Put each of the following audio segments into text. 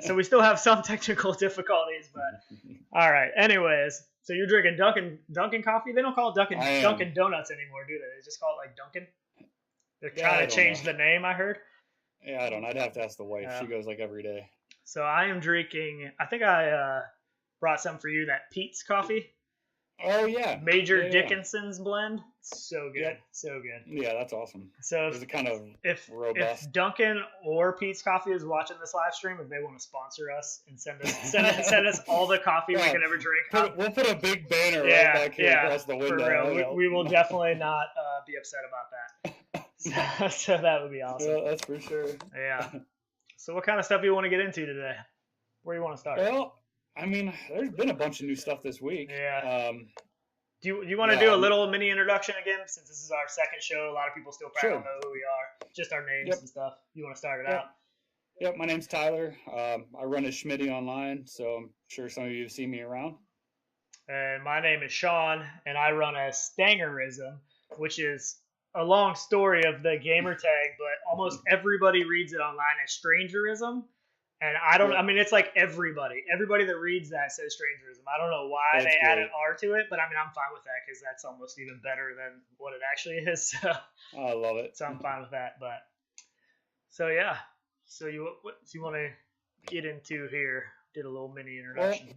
So we still have some technical difficulties, but all right. Anyways, so you're drinking Dunkin' coffee? They don't call it Dunkin' Donuts anymore, do they? They just call it like Dunkin'? They're trying to change the name, I heard. Yeah, I don't know. I'd have to ask the wife. She goes like every day. So I am drinking, I think I brought some for you, that Pete's coffee. Oh, yeah. Major Dickinson's blend. So good. Yep. So good. Yeah, that's awesome. So it's kind of if Dunkin' or Pete's Coffee is watching this live stream, if they want to sponsor us and send us all the coffee we can ever drink. We'll put a big banner right back here across the window. For real. We will definitely not be upset about that. So that would be awesome. Yeah, that's for sure. Yeah. So what kind of stuff do you want to get into today? Where do you want to start? Well, I mean, there's been a bunch of new stuff this week. Yeah. Do you want to do a little mini introduction again, since this is our second show? A lot of people still probably don't know who we are, just our names and stuff. You want to start it out? Yep, my name's Tyler. I run a Schmitty online, so I'm sure some of you have seen me around. And my name is Sean, and I run a Stangerism, which is a long story of the gamer tag, but almost everybody reads it online as Strangerism. And I mean, it's like everybody that reads that says Strangerism. I don't know why they added R to it, but I mean, I'm fine with that because that's almost even better than what it actually is. So, I love it. So I'm fine with that. But so yeah, so what do you want to get into here? Did a little mini introduction.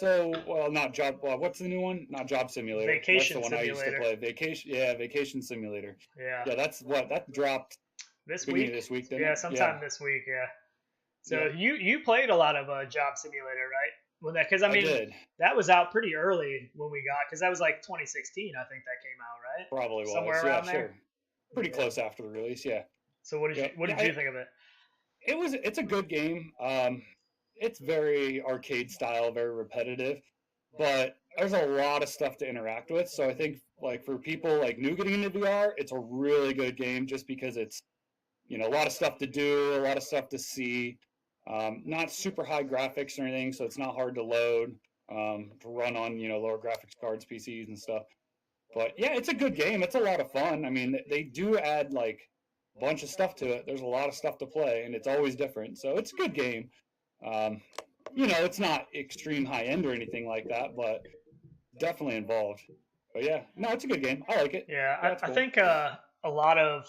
Not job. What's the new one? Not Job Simulator. Vacation Simulator. That's the one I used to play. Vacation Simulator. Yeah. Yeah, that dropped. This week, sometime this week, So you played a lot of Job Simulator, right? Because I mean, that was out pretty early when we got, because that was like 2016, I think that came out, right? Probably was somewhere around there. Sure. Pretty close after the release, yeah. So what did you think of it? It's a good game. It's very arcade style, very repetitive, but there's a lot of stuff to interact with. So I think like for people like new getting into VR, it's a really good game just because it's a lot of stuff to do, a lot of stuff to see. Not super high graphics or anything, so it's not hard to load, to run on, lower graphics cards, PCs and stuff. But yeah, it's a good game. It's a lot of fun. I mean, they do add like a bunch of stuff to it. There's a lot of stuff to play, and it's always different. So it's a good game. It's not extreme high end or anything like that, but definitely involved. But yeah, no, it's a good game. I like it. Yeah, I think a lot of,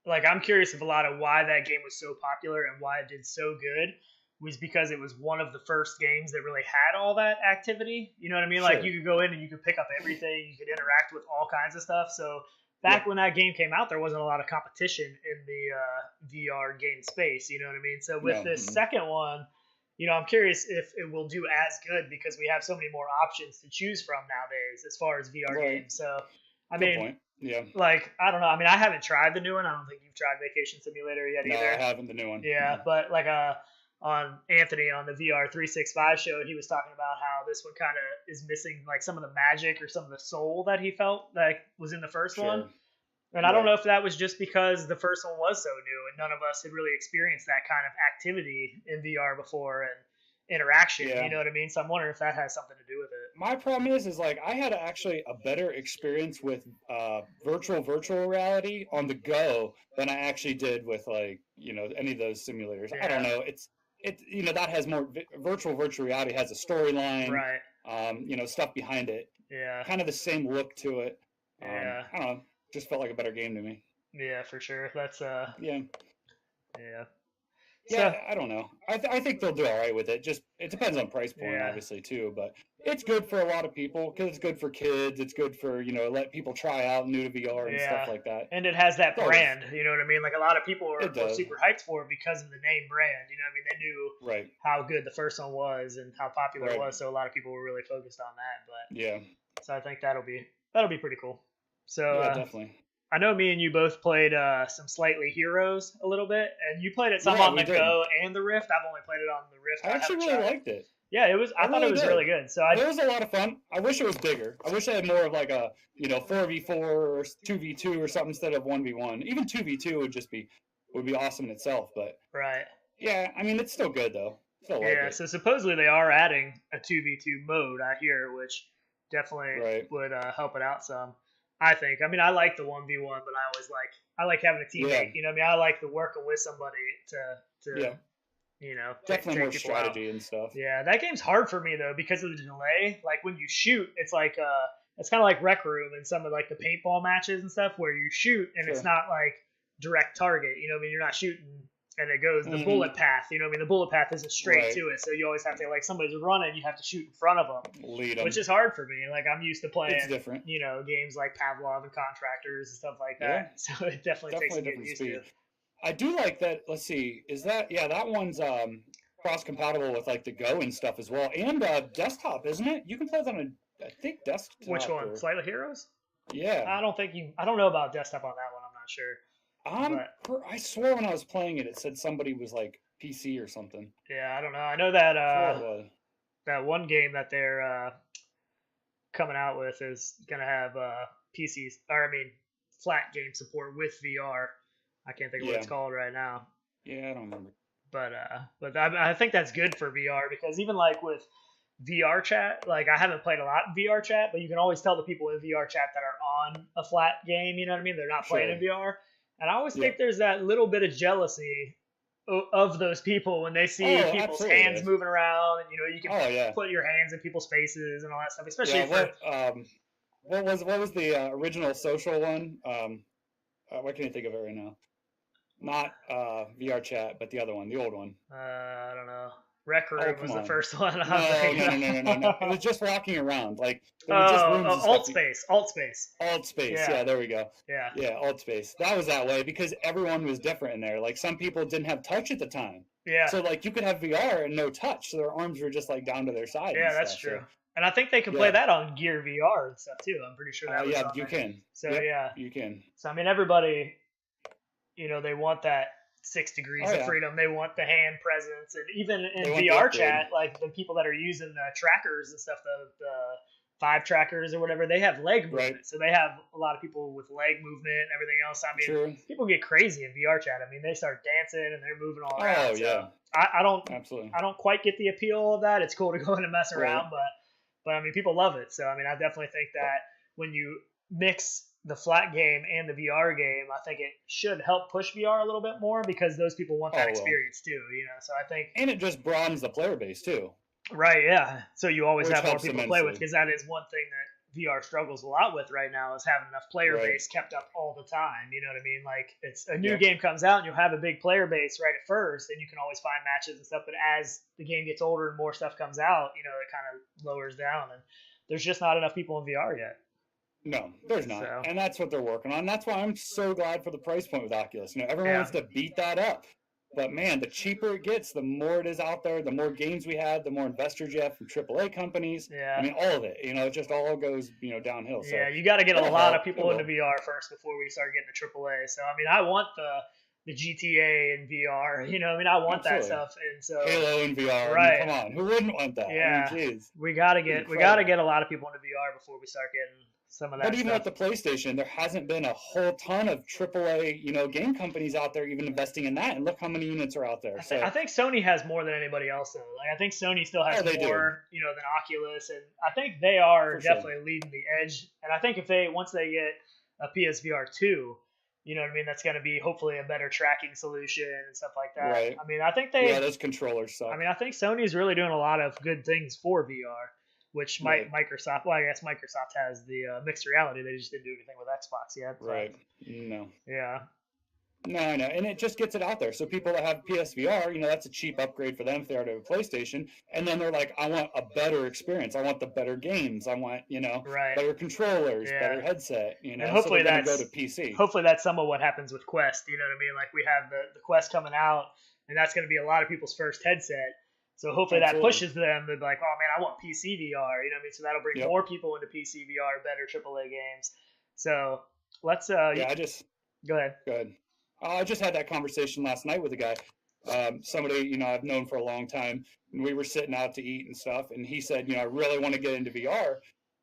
like, I'm curious of a lot of why that game was so popular and why it did so good was because it was one of the first games that really had all that activity. You know what I mean? Sure. Like, you could go in and you could pick up everything. You could interact with all kinds of stuff. So back when that game came out, there wasn't a lot of competition in the VR game space. You know what I mean? So with this second one, I'm curious if it will do as good because we have so many more options to choose from nowadays as far as VR games. So, I mean, point. Yeah. Like, I don't know. I mean, I haven't tried the new one. I don't think you've tried Vacation Simulator yet either. No, I haven't, the new one. Yeah, but like on Anthony on the VR 365 show, he was talking about how this one kind of is missing like some of the magic or some of the soul that he felt like was in the first one. And I don't know if that was just because the first one was so new and none of us had really experienced that kind of activity in VR before and interaction, you know what I mean? So I'm wondering if that has something to do with it. My problem is like I had actually a better experience with virtual reality on the go than I actually did with like, any of those simulators. I don't know. It that has more virtual reality has a storyline, right? Stuff behind it. Yeah. Kind of the same look to it. I don't know. Just felt like a better game to me. Yeah, for sure. That's Yeah. So, I don't know. I think they'll do all right with it. Just it depends on price point, obviously, too. But it's good for a lot of people because it's good for kids. It's good for let people try out new to VR and stuff like that. And it has that brand. You know what I mean? Like a lot of people are super hyped for it because of the name brand. You know what I mean? They knew how good the first one was and how popular it was. So a lot of people were really focused on that. But so I think that'll be pretty cool. So definitely. I know me and you both played some Slightly Heroes a little bit, and you played it some on the Go and the Rift. I've only played it on the Rift. I actually really liked it. Yeah, it was. I thought it was really good. So it was a lot of fun. I wish it was bigger. I wish I had more of like a 4v4 or 2v2 or something instead of 1v1. Even 2v2 would be awesome in itself. But yeah, I mean it's still good though. Still like it. So supposedly they are adding a 2v2 mode, I hear, which definitely would help it out some. I think. I mean, I like the 1v1, but I like having a teammate. You know, what I mean, I like the working with somebody to definitely take more people strategy out. and stuff. Yeah, that game's hard for me though because of the delay. Like when you shoot, it's like it's kind of like Rec Room and some of like the paintball matches and stuff where you shoot and it's not like direct target. You know, what I mean, you're not shooting and it goes the bullet path. You know, what I mean, the bullet path isn't straight to it, so you always have to like somebody's running, you have to shoot in front of them, lead them, which is hard for me. Like I'm used to playing, it's different. You know, games like Pavlov and Contractors and stuff like that. So it definitely takes some getting used to. I do like that. Let's see, is that that one's cross-compatible with like the Go and stuff as well, and desktop, isn't it? You can play that on, I think, desktop. Which one? Slightly Heroes? Yeah. I don't know about desktop on that one. I'm not sure. I swear when I was playing it, it said somebody was like PC or something. Yeah, I don't know. I know that that one game that they're coming out with is gonna have PCs, or I mean, flat game support with VR. I can't think of what it's called right now. Yeah, I don't remember. But I think that's good for VR because even like with VR chat, like I haven't played a lot in VR chat, but you can always tell the people in VR chat that are on a flat game. You know what I mean? They're not playing in VR. And I always think there's that little bit of jealousy of those people when they see people's hands moving around, and you know you can put your hands in people's faces and all that stuff. Especially what was the original social one? What can you think of it right now? Not VR chat, but the other one, the old one. I don't know. Rec Room was the first one. No. It was just walking around. Like, Alt Space. Yeah, there we go. Yeah, Alt Space. That was that way because everyone was different in there. Like, some people didn't have touch at the time. Yeah. So, like, you could have VR and no touch, so their arms were just, like, down to their side. Yeah, that's true. So. And I think they can play that on Gear VR and stuff, too. I'm pretty sure that was on you there. can. So, you can. So, I mean, everybody, you know, they want that 6 degrees of freedom. They want the hand presence, and even in VR chat, like the people that are using the trackers and stuff, the 5 trackers or whatever, they have leg movement. So they have a lot of people with leg movement and everything else. I mean, people get crazy in VR chat. I mean, they start dancing and they're moving all around. So I don't quite get the appeal of that. It's cool to go in and mess around, but I mean, people love it. So I mean, I definitely think that when you mix the flat game and the VR game, I think it should help push VR a little bit more because those people want that experience too, you know. So I think, and it just broadens the player base too. Right, yeah. So you always have more people to play with because that is one thing that VR struggles a lot with right now is having enough player base kept up all the time. You know what I mean? Like it's a new game comes out and you'll have a big player base right at first, and you can always find matches and stuff. But as the game gets older and more stuff comes out, you know, it kind of lowers down, and there's just not enough people in VR yet. No, there's not. So. And that's what they're working on. That's why I'm so glad for the price point with Oculus. You know, everyone wants to beat that up. But, man, the cheaper it gets, the more it is out there, the more games we have, the more investors you have from AAA companies. Yeah. I mean, all of it. You know, it just all goes, you know, downhill. So yeah, you got to get a lot of people into VR first before we start getting to AAA. So, I mean, I want the GTA in VR. You know, I mean, I want that stuff. And so Halo in VR. Right. I mean, come on. Who wouldn't want that? Yeah. I mean, we got to get a lot of people into VR before we start getting some of that But even at the PlayStation, there hasn't been a whole ton of AAA, you know, game companies out there even investing in that. And look how many units are out there. I think Sony has more than anybody else, though. Like I think Sony still has more, you know, than Oculus, and I think they are definitely leading the edge. And I think once they get a PSVR 2, you know what I mean, that's going to be hopefully a better tracking solution and stuff like that. Right. I mean, I think those controllers suck. I mean, I think Sony's really doing a lot of good things for VR. Which Microsoft, well, I guess Microsoft has the mixed reality. They just didn't do anything with Xbox yet. So. Right. No. Yeah. No, I know. And it just gets it out there. So people that have PSVR, you know, that's a cheap upgrade for them if they already have a PlayStation. And then they're like, I want a better experience. I want the better games. I want, you know, better controllers, better headset, you know. And hopefully so that's go to PC. Hopefully that's some of what happens with Quest. You know what I mean? Like we have the Quest coming out, and that's going to be a lot of people's first headset. So hopefully that pushes them to be like, oh man, I want PC VR. You know what I mean? So that'll bring more people into PC VR, better AAA games. So let's. Go ahead. I just had that conversation last night with a guy, somebody, you know, I've known for a long time, and we were sitting out to eat and stuff, and he said, you know, I really want to get into VR.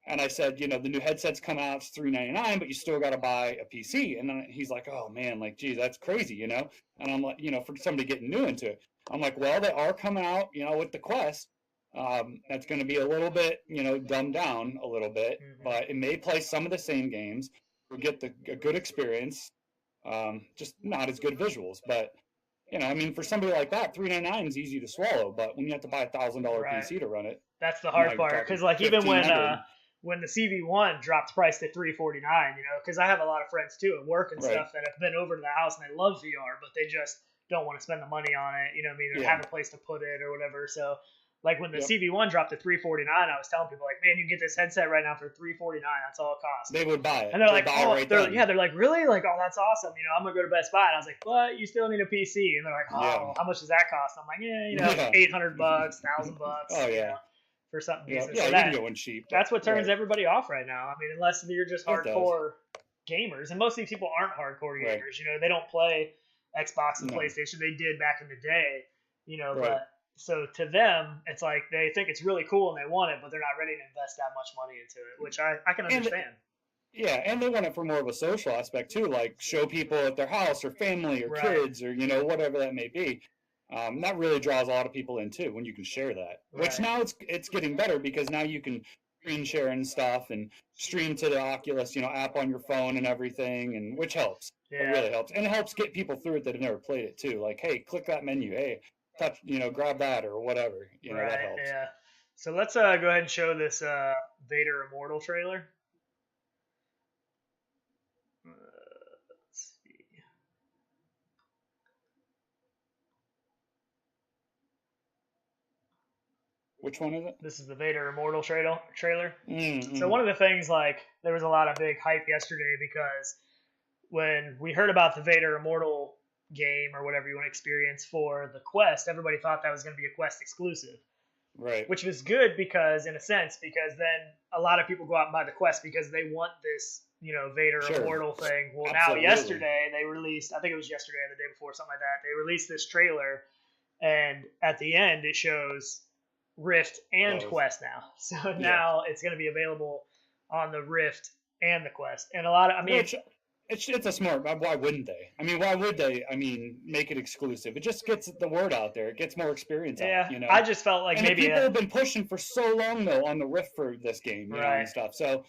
And I said, you know, the new headsets come out, it's $399, but you still got to buy a PC. And then he's like, oh man, like, geez, that's crazy, you know? And I'm like, you know, for somebody getting new into it, I'm like, well, they are coming out, you know, with the Quest. That's going to be a little bit, you know, dumbed down a little bit, but it may play some of the same games. you'll get a good experience, just not as good visuals. But I mean, for somebody like that, $399 is easy to swallow. But when you have to buy a $1,000 Right. PC to run it, That's the hard part. Because like even when the CV1 dropped price to $349, because I have a lot of friends too at work and stuff that have been over to the house and they love VR, but they just don't want to spend the money on it. You know what I mean? Or have a place to put it or whatever. So like when the CV1 dropped to $349, I was telling people like, man, you can get this headset right now for $349. That's all it costs. They would buy it. And they're like, oh, they're like, really? Like, oh, that's awesome. I'm gonna go to Best Buy. And I was like, but you still need a PC. And they're like, oh, how much does that cost? I'm like, $800, $1,000. Oh yeah. For something decent. Yeah, so you can get one cheap. That's what turns everybody off right now. I mean, unless you're just hardcore gamers, and most of these people aren't hardcore gamers. They don't play Xbox and PlayStation. They did back in the day. But so to them, it's like they think it's really cool and they want it, but they're not ready to invest that much money into it, which I can understand. And they want it for more of a social aspect too, like show people at their house or family or kids or whatever that may be. That really draws a lot of people in too when you can share that. Which now it's getting better because now you can screen share and stuff and stream to the Oculus app on your phone and everything, and which helps. It really helps, and it helps get people through it that have never played it too. Like, hey, click that menu. Hey, touch, grab that or whatever. That helps. Yeah. So let's go ahead and show this Vader Immortal trailer. Let's see. Which one is it? This is the Vader Immortal trailer. Mm-hmm. So one of the things, like, there was a lot of big hype yesterday because when we heard about the Vader Immortal game or whatever you want to experience for the Quest, everybody thought that was going to be a Quest exclusive. Right. Which was good because, in a sense, because then a lot of people go out and buy the Quest because they want this, Vader Immortal thing. Well, Absolutely. Now yesterday they released, I think it was yesterday or the day before, something like that, they released this trailer, and at the end it shows Rift and Quest now. So now it's going to be available on the Rift and the Quest. And a lot of, it's a smart. Why wouldn't they? Why would they? Make it exclusive. It just gets the word out there. It gets more experience out. I just felt like maybe people have been pushing for so long though on the Rift for this game, and stuff. So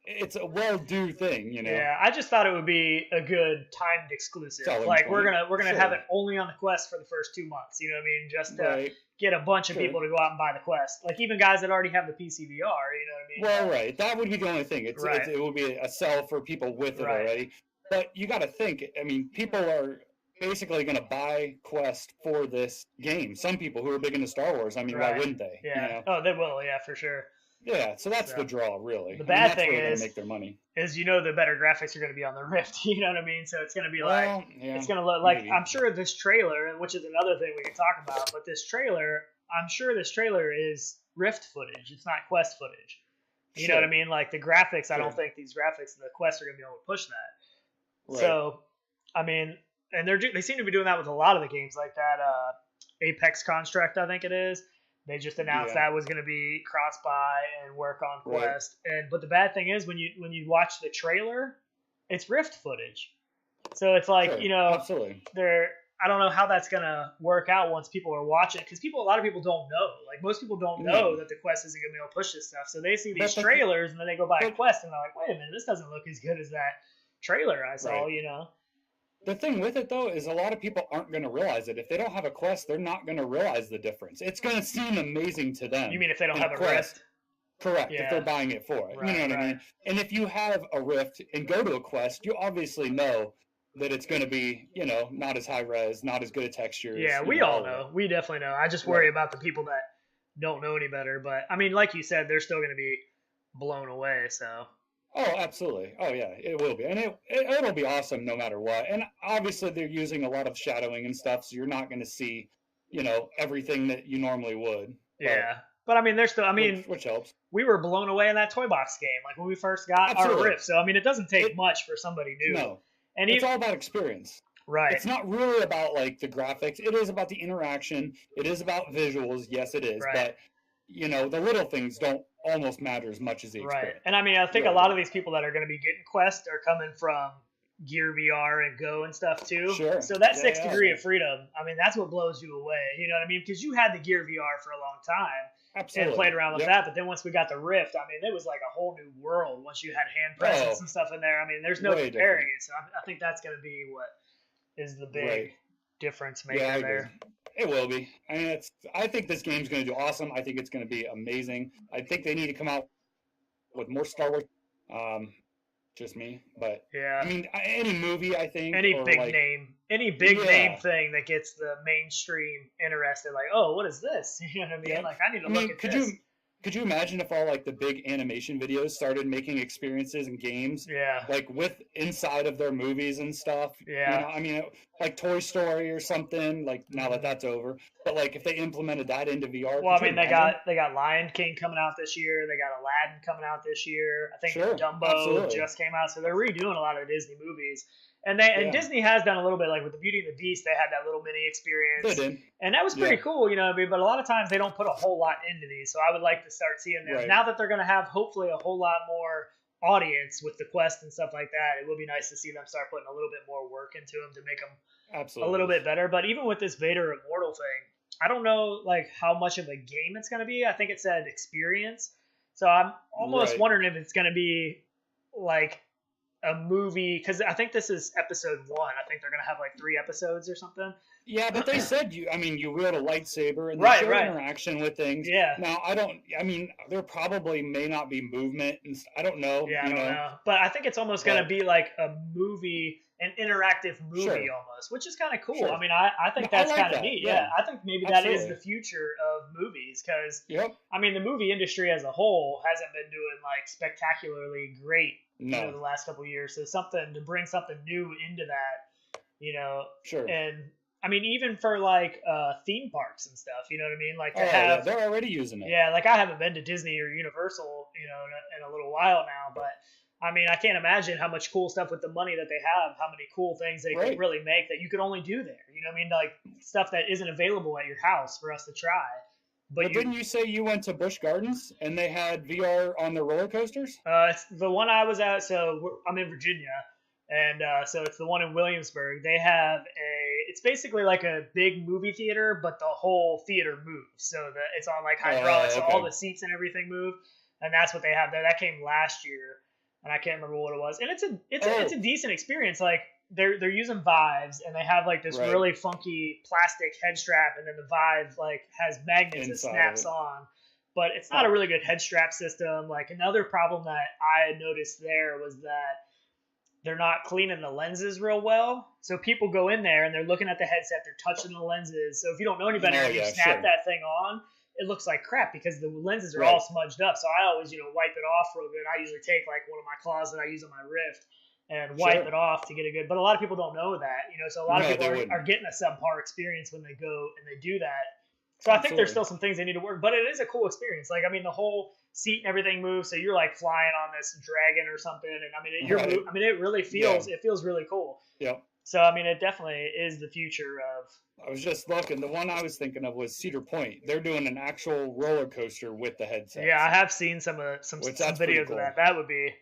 it's a well-due thing, Yeah, I just thought it would be a good timed exclusive. Like we're gonna have it only on the Quest for the first 2 months. You know what I mean? Just to get a bunch of people to go out and buy the Quest. Like even guys that already have the PC VR. You know what I mean? Well, that would be the only thing. It will be a sell for people with it already. But you got to think. People are basically going to buy Quest for this game. Some people who are big into Star Wars. Why wouldn't they? Yeah. Oh, they will. Yeah, for sure. Yeah, so that's the draw, really. The bad thing is, make their money. The better graphics are going to be on the Rift. You know what I mean? So it's going to be it's going to look like, maybe. I'm sure this trailer, which is another thing we can talk about, but I'm sure this trailer is Rift footage. It's not Quest footage. You know what I mean? Like the graphics, I don't think these graphics in the Quest are going to be able to push that. Right. So, and they seem to be doing that with a lot of the games, like that Apex Construct, I think it is. They just announced that was going to be cross-buy and work on Quest. But the bad thing is when you watch the trailer, it's Rift footage. So it's like, absolutely. I don't know how that's going to work out once people are watching, because a lot of people don't know. Like most people don't know that the Quest isn't going to be able to push this stuff. So they see these trailers and then they go buy a Quest and they're like, wait a minute, this doesn't look as good as that trailer I saw, The thing with it, though, is a lot of people aren't going to realize it. If they don't have a Quest, they're not going to realize the difference. It's going to seem amazing to them. You mean if they don't have a Rift? Correct, if they're buying it for it. You know what I mean? And if you have a Rift and go to a Quest, you obviously know that it's going to be, not as high res, not as good a textures. Yeah, we all know. We definitely know. I just worry about the people that don't know any better. But, like you said, they're still going to be blown away, so... Oh, absolutely. Oh, yeah, it will be. And it'll be awesome no matter what. And obviously they're using a lot of shadowing and stuff, so you're not going to see, everything that you normally would. Yeah. But, they're still, which helps. We were blown away in that Toy Box game, like when we first got our Rift. So, it doesn't take much for somebody new. No. And it's all about experience. Right. It's not really about, the graphics. It is about the interaction. It is about visuals. Yes, it is. Right. But, the little things don't almost matter as much as the experience. Right. And I think a lot of these people that are going to be getting Quest are coming from Gear VR and Go and stuff too. Sure. So that sixth degree of freedom, I mean, that's what blows you away. You know what I mean? Because you had the Gear VR for a long time. Absolutely. And played around with that, but then once we got the Rift, I mean, it was like a whole new world once you had hand presence and stuff in there. I mean, there's no comparing it. So I think that's going to be what is the big difference maker there. It will be. I mean, I think this game's going to do awesome. I think it's going to be amazing. I think they need to come out with more Star Wars. Just me, but I mean, any movie, I think, any big name thing that gets the mainstream interested, like, oh, what is this? You know what I mean? Like, I need to look at this. Could you imagine if all like the big animation videos started making experiences and games? Yeah. Like with inside of their movies and stuff. Yeah. You know, I mean, like Toy Story or something. Like now that that's over, but like if they implemented that into VR. Well, I mean, they got Lion King coming out this year. They got Aladdin coming out this year. I think Dumbo just came out, so they're redoing a lot of the Disney movies. And Disney has done a little bit, like with the Beauty and the Beast, they had that little mini experience. They did. And that was pretty cool, you know what I mean? But a lot of times they don't put a whole lot into these. So I would like to start seeing them. Now that they're going to have hopefully a whole lot more audience with the Quest and stuff like that, it will be nice to see them start putting a little bit more work into them to make them a little bit better. But even with this Vader Immortal thing, I don't know like how much of a game it's going to be. I think it said experience. So I'm almost wondering if it's going to be like a movie, because I think this is episode 1. I think they're gonna have like 3 episodes or something. Yeah, but they said you wield a lightsaber and there's interaction with things. Yeah. Now I mean, there probably may not be movement, and I don't know. Yeah, I don't know. But I think it's almost gonna be like a movie, an interactive movie almost, which is kind of cool. Sure. I mean, I think that's kind of neat. Yeah, I think maybe that is the future of movies, because I mean, the movie industry as a whole hasn't been doing like spectacularly great. You know, the last couple of years. So something to bring something new into that, you know. Sure. And I mean, even for like theme parks and stuff, you know what I mean? Like to have, they're already using it. Yeah, like I haven't been to Disney or Universal, you know, in a little while now, but I mean, I can't imagine how much cool stuff with the money that they have, how many cool things they could really make that you could only do there. You know what I mean? Like stuff that isn't available at your house for us to try. But didn't you say you went to Busch Gardens and they had VR on the roller coasters? It's the one I was at. So I'm in Virginia, and so it's the one in Williamsburg. They have it's basically like a big movie theater, but the whole theater moves. So it's on like hydraulics, so all the seats and everything move, and that's what they have there. That came last year, and I can't remember what it was. And it's a decent experience. Like they're using Vives, and they have like this really funky plastic head strap, and then the Vive like has magnets that snaps on. But it's not a really good head strap system. Like another problem that I had noticed there was that they're not cleaning the lenses real well. So people go in there and they're looking at the headset, they're touching the lenses. So if you don't know any better and you snap that thing on, it looks like crap because the lenses are all smudged up. So I always, wipe it off real good. I usually take like one of my claws that I use on my Rift and wipe it off to get it good. But a lot of people don't know that, so a lot of people are getting a subpar experience when they go and they do that. So I think there's still some things they need to work, but it is a cool experience. Like, I mean, the whole seat and everything moves, so you're like flying on this dragon or something, and I mean, it really feels it feels really cool. Yeah. So I mean, it definitely is the future of. I was just looking. The one I was thinking of was Cedar Point. They're doing an actual roller coaster with the headset. Yeah, I have seen some videos of that. That would be.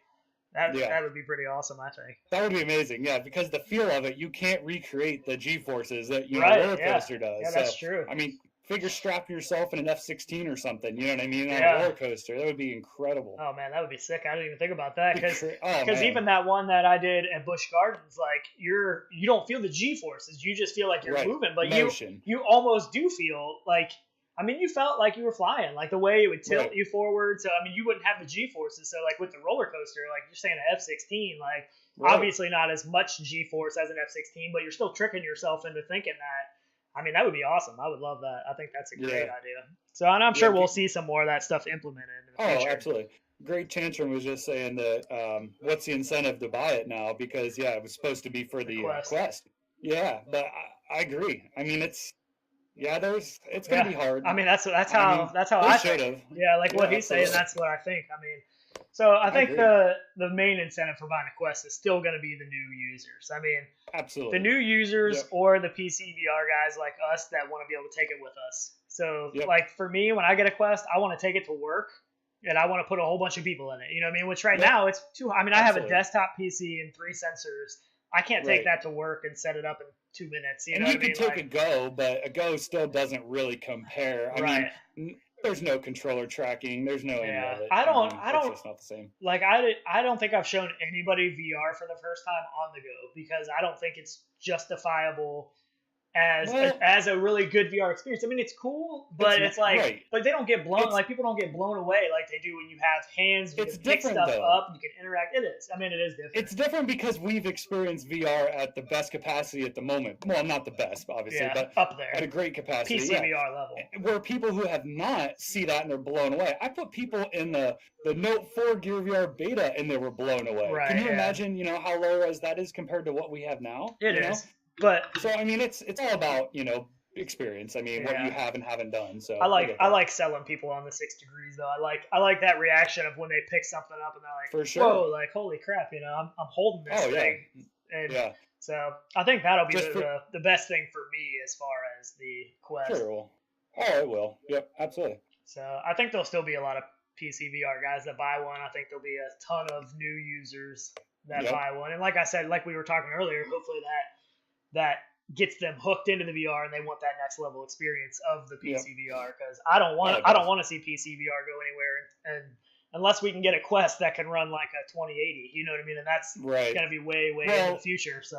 That would be pretty awesome, I think. That would be amazing, yeah, because the feel of it, you can't recreate the G-forces that a roller coaster does. Yeah, that's true. I mean, figure strap yourself in an F-16 or something, you know what I mean, on a roller coaster. That would be incredible. Oh, man, that would be sick. I didn't even think about that. Because even that one that I did at Busch Gardens, like, you don't feel the G-forces. You just feel like you're moving. But you almost do feel like, I mean, you felt like you were flying, like the way it would tilt you forward. So, I mean, you wouldn't have the G-forces. So, like with the roller coaster, like you're saying an F-16, like obviously not as much G-force as an F-16, but you're still tricking yourself into thinking that. I mean, that would be awesome. I would love that. I think that's a great idea. So, and I'm sure we'll see some more of that stuff implemented in the future. Absolutely. Great Tantrum was just saying that what's the incentive to buy it now? Because, it was supposed to be for the Quest. Yeah, but I agree. I mean, it's gonna be hard. I mean, that's how I think. Yeah, like what he's saying, that's what I think. I mean, so I think the main incentive for buying a Quest is still going to be the new users. I mean, absolutely, the new users or the PC VR guys like us that want to be able to take it with us. So, like for me, when I get a Quest, I want to take it to work, and I want to put a whole bunch of people in it. You know what I mean? Which right now it's too. I mean, I have a desktop PC and 3 sensors I can't take that to work and set it up in 2 minutes. You know you what I mean? could take a Go, but a Go still doesn't really compare. I mean, there's no controller tracking. There's no any of it. I don't. It's just not the same. Like I don't think I've shown anybody VR for the first time on the go because I don't think it's justifiable as a really good VR experience. I mean, it's cool, but it's like, but they don't get blown. Like people don't get blown away like they do when you have hands. You can pick stuff up. You can interact. It is. I mean, it is different. It's different because we've experienced VR at the best capacity at the moment. Well, not the best, obviously, but up there at a great capacity, PC VR level. Where people who have not see that and they're blown away. I put people in the Note 4 Gear VR beta and they were blown away. Right, Can you imagine? How low res that is compared to what we have now? It is. But so I mean, it's all about experience. I mean, what you have and haven't done. So I like selling people on the 6 degrees though. I like that reaction of when they pick something up and they're like, for sure, whoa, like holy crap, I'm holding this thing. And so I think that'll be the best thing for me as far as the Quest. Sure, will. Oh, it will. Yep, absolutely. So I think there'll still be a lot of PC VR guys that buy one. I think there'll be a ton of new users that buy one. And like I said, like we were talking earlier, hopefully that gets them hooked into the VR and they want that next level experience of the PC VR because I don't want to see PC VR go anywhere and unless we can get a Quest that can run like a 2080, you know what I mean? And that's going to be way in the future. So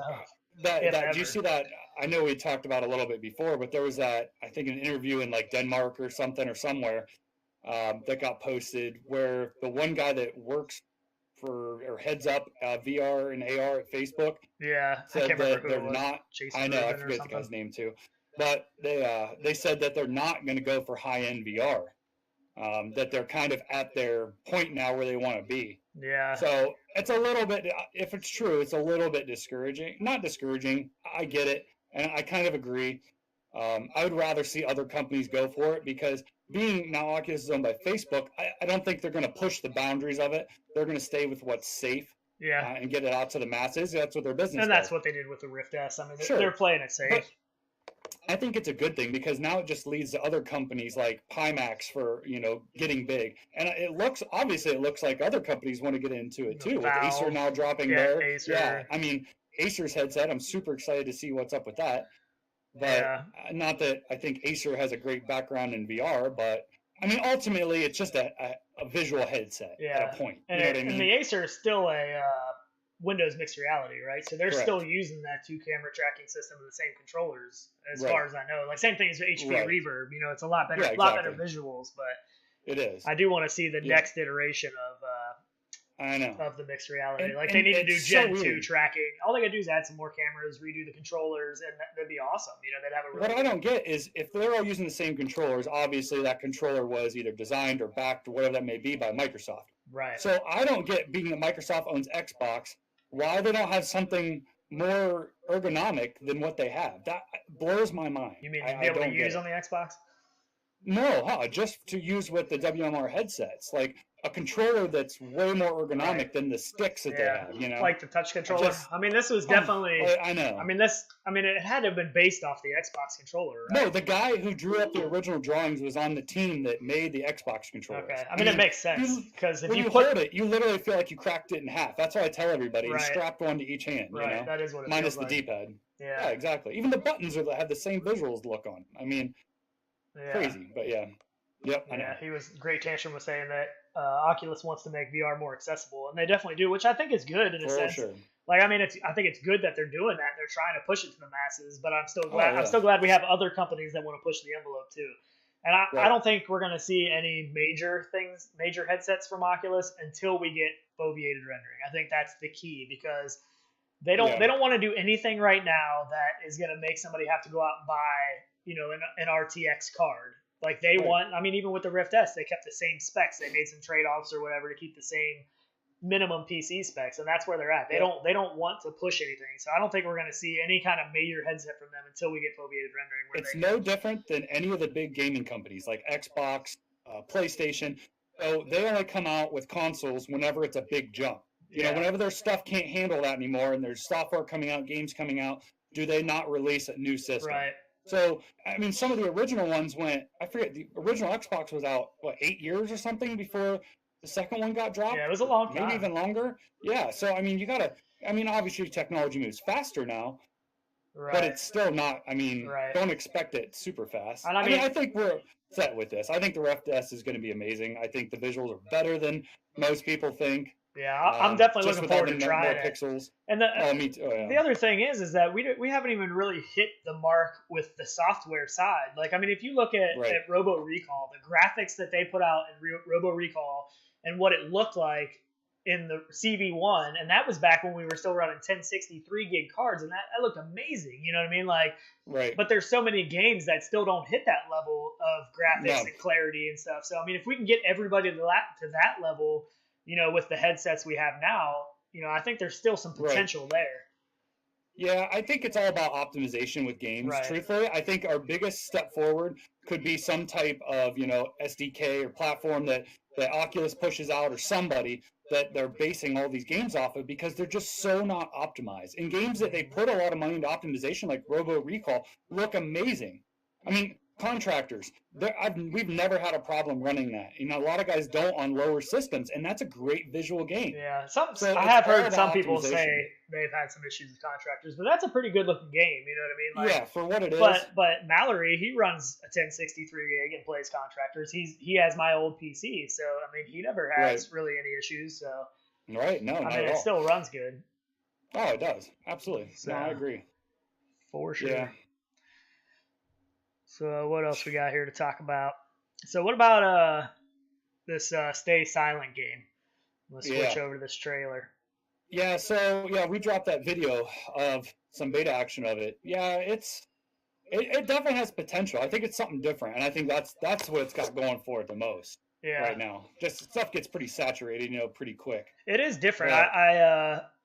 do you see that? I know we talked about it a little bit before, but there was that, I think, an interview in like Denmark or something or somewhere that got posted where the one guy that works or heads up VR and AR at Facebook. Yeah, said that they're not. I know, I forget the guy's name too, but they said that they're not going to go for high end VR. That they're kind of at their point now where they want to be. Yeah. So it's a little bit, if it's true, it's a little bit discouraging. Not discouraging. I get it, and I kind of agree. I would rather see other companies go for it because being now Oculus is owned by Facebook, I don't think they're going to push the boundaries of it. They're going to stay with what's safe. Yeah. And get it out to the masses. That's what their business And that's what they did with the Rift S. I mean, they're playing it safe. But I think it's a good thing because now it just leads to other companies like Pimax for, getting big. And it looks like other companies want to get into it too. With Acer now dropping their. Acer. Yeah. I mean, Acer's headset, I'm super excited to see what's up with that. But not that I think Acer has a great background in VR, but I mean, ultimately, it's just a visual headset at a point. You know what I mean? And the Acer is still a Windows mixed reality, right? So they're still using that 2-camera tracking system with the same controllers, as far as I know. Like same thing as HP Reverb. It's a lot better, better visuals, but it is. I do want to see the next iteration of the mixed reality. They need to do Gen 2 tracking. All they got to do is add some more cameras, redo the controllers, and that'd be awesome. They'd have a really What I don't get is if they're all using the same controllers, obviously that controller was either designed or backed or whatever that may be by Microsoft. Right. So I don't get, being that Microsoft owns Xbox, why they don't have something more ergonomic than what they have. That blows my mind. You mean to be able to use on the Xbox? No, just to use with the WMR headsets. Like a controller that's way more ergonomic than the sticks that they have, Like the touch controller. This was definitely. I know. It had to have been based off the Xbox controller, right? No, the guy who drew up the original drawings was on the team that made the Xbox controller. Okay, it makes sense because if when you hold it, you literally feel like you cracked it in half. That's what I tell everybody. You strapped one to each hand. Right, that is what it minus feels the like. D-pad. Yeah, exactly. Even the buttons have the same visuals look on. I mean, crazy, but yeah. Yep, I know. Great Tantrum was saying that Oculus wants to make VR more accessible, and they definitely do, which I think is good in a sense. Sure. I think it's good that they're doing that. They're trying to push it to the masses, but I'm still glad. I'm still glad we have other companies that want to push the envelope too. And I don't think we're going to see any major headsets from Oculus until we get foveated rendering. I think that's the key because they don't want to do anything right now that is going to make somebody have to go out and buy an RTX card. Like they want, even with the Rift S, they kept the same specs. They made some trade-offs or whatever to keep the same minimum PC specs, and that's where they're at. They don't want to push anything. So I don't think we're going to see any kind of major headset from them until we get foveated rendering. It's no different than any of the big gaming companies like Xbox, PlayStation. So they only come out with consoles whenever it's a big jump. Whenever their stuff can't handle that anymore and there's software coming out, games coming out, do they not release a new system? Right. So, some of the original ones I forget, the original Xbox was out, 8 years or something before the second one got dropped? Yeah, it was a long time. Maybe even longer. Yeah, so, you gotta, I mean, obviously technology moves faster now, Right. but it's still not. I mean, Right. don't expect it super fast. And I mean, I think we're set with this. I think the RefDesk is going to be amazing. I think the visuals are better than most people think. Yeah, I'm definitely just looking forward to trying more it. pixels. And me too. Oh, yeah. the other thing is that we haven't even really hit the mark with the software side. Like, I mean, if you look at Robo Recall, the graphics that they put out in Robo Recall and what it looked like in the CV1, and that was back when we were still running 1063 gig cards, and that looked amazing. You know what I mean? Like, but there's so many games that still don't hit that level of graphics and clarity and stuff. So I mean, if we can get everybody to that level, you know, with the headsets we have now, you know, I think there's still some potential there. Yeah, I think it's all about optimization with games. Truthfully, I think our biggest step forward could be some type of, you know, SDK or platform that Oculus pushes out, or somebody that they're basing all these games off of, because they're just so not optimized. And games that they put a lot of money into optimization, like Robo Recall, look amazing. I mean, Contractors, we've never had a problem running that. You know, a lot of guys don't on lower systems, and that's a great visual game. Yeah, I have heard some people say they've had some issues with Contractors, but that's a pretty good looking game. You know what I mean? Like, yeah, for what it is. But Mallory, he runs a 1063 gig and plays Contractors. He has my old PC, so I mean, he never has really any issues. So no, I mean, it still runs good. Oh, it does, absolutely. So, no, I agree. For sure. Yeah. So what else we got here to talk about? So what about this Stay Silent game? Let's switch over to this trailer. Yeah, so we dropped that video of some beta action of it. Yeah, it definitely has potential. I think it's something different, and I think that's what it's got going for it the most right now. Just stuff gets pretty saturated, you know, pretty quick. It is different.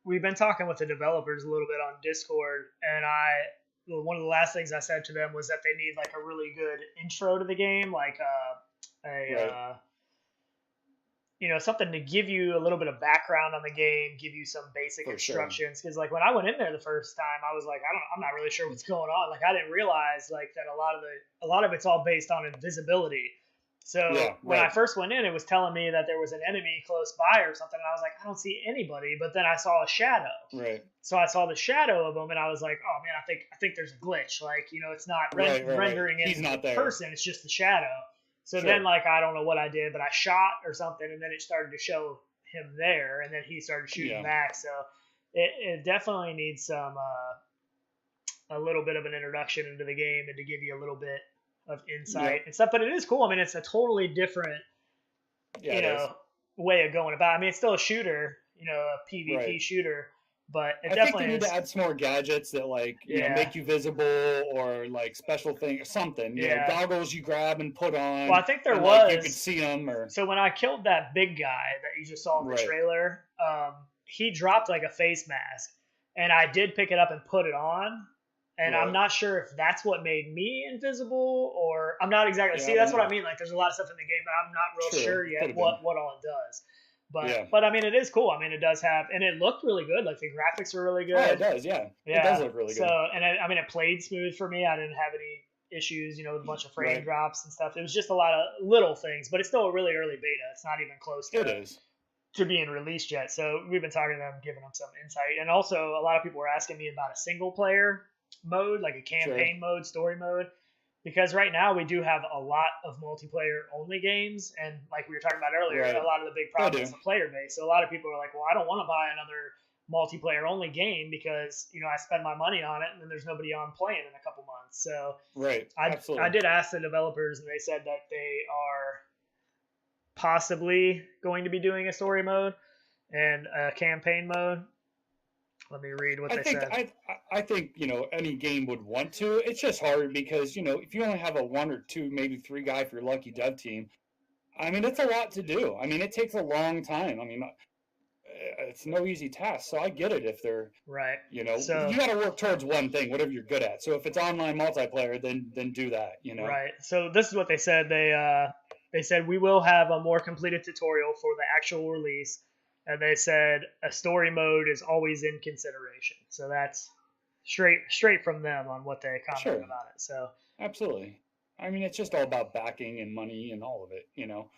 We've been talking with the developers a little bit on Discord, and one of the last things I said to them was that they need like a really good intro to the game, like you know, something to give you a little bit of background on the game, give you some basic instructions. Because like when I went in there the first time, I was like, I'm not really sure what's going on. Like I didn't realize like that a lot of it's all based on invisibility. So when I first went in, it was telling me that there was an enemy close by or something. And I was like, I don't see anybody. But then I saw a shadow. Right. So I saw the shadow of him, and I was like, oh man, I think there's a glitch. Like, you know, it's not rendering it the person. It's just the shadow. So then like I don't know what I did, but I shot or something, and then it started to show him there, and then he started shooting back. So it definitely needs some a little bit of an introduction into the game and to give you a little bit of insight and stuff. But it is cool. I mean, it's a totally different you know way of going about. I mean, it's still a shooter, you know, a PvP shooter, but it definitely think they need to add some more gadgets that like you know make you visible, or like special thing or something. You know, goggles you grab and put on. Well, I think there was like, you could see them. Or so when I killed that big guy that you just saw in the trailer, he dropped like a face mask, and I did pick it up and put it on. And I'm not sure if that's what made me invisible, or I'm not exactly. See, that's what I mean. Like, there's a lot of stuff in the game, but I'm not real sure yet what all it does. But I mean, it is cool. I mean, it does have, and it looked really good. Like the graphics are really good. Oh, it does. Yeah. It does look really good. So, and I mean, it played smooth for me. I didn't have any issues, you know, with a bunch of frame drops and stuff. It was just a lot of little things, but it's still a really early beta. It's not even close to being released yet. So we've been talking to them, giving them some insight, and also a lot of people were asking me about a single player mode, like a campaign mode, story mode, because right now we do have a lot of multiplayer only games, and like we were talking about earlier, a lot of the big problem is the player base. So a lot of people are like, well, I don't want to buy another multiplayer only game because, you know, I spend my money on it and then there's nobody on playing in a couple months. So I did ask the developers, and they said that they are possibly going to be doing a story mode and a campaign mode. Let me read what they said. I think, you know, any game would want to. It's just hard because, you know, if you only have a 1 or 2, maybe 3 guy for your lucky dev team, I mean, it's a lot to do. I mean, it takes a long time. I mean, it's no easy task. So I get it if they're you know, you got to work towards one thing, whatever you're good at. So if it's online multiplayer, then do that, you know. Right. So this is what they said. They said we will have a more completed tutorial for the actual release. And they said a story mode is always in consideration. So that's straight from them on what they commented about it. So absolutely. I mean, it's just all about backing and money and all of it, you know.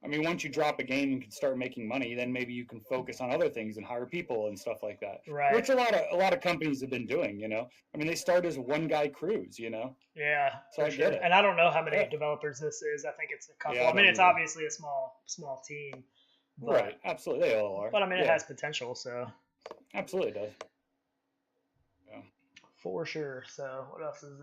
I mean, once you drop a game and can start making money, then maybe you can focus on other things and hire people and stuff like that. Right. Which a lot of companies have been doing, you know. I mean, they start as one guy crews, you know. Yeah, so I sure. get it. And I don't know how many developers this is. I think it's a couple. Yeah, I mean, it's obviously a small team. But, right. Absolutely, they all are. But I mean, it has potential. So. Absolutely does. Yeah. For sure. So what else is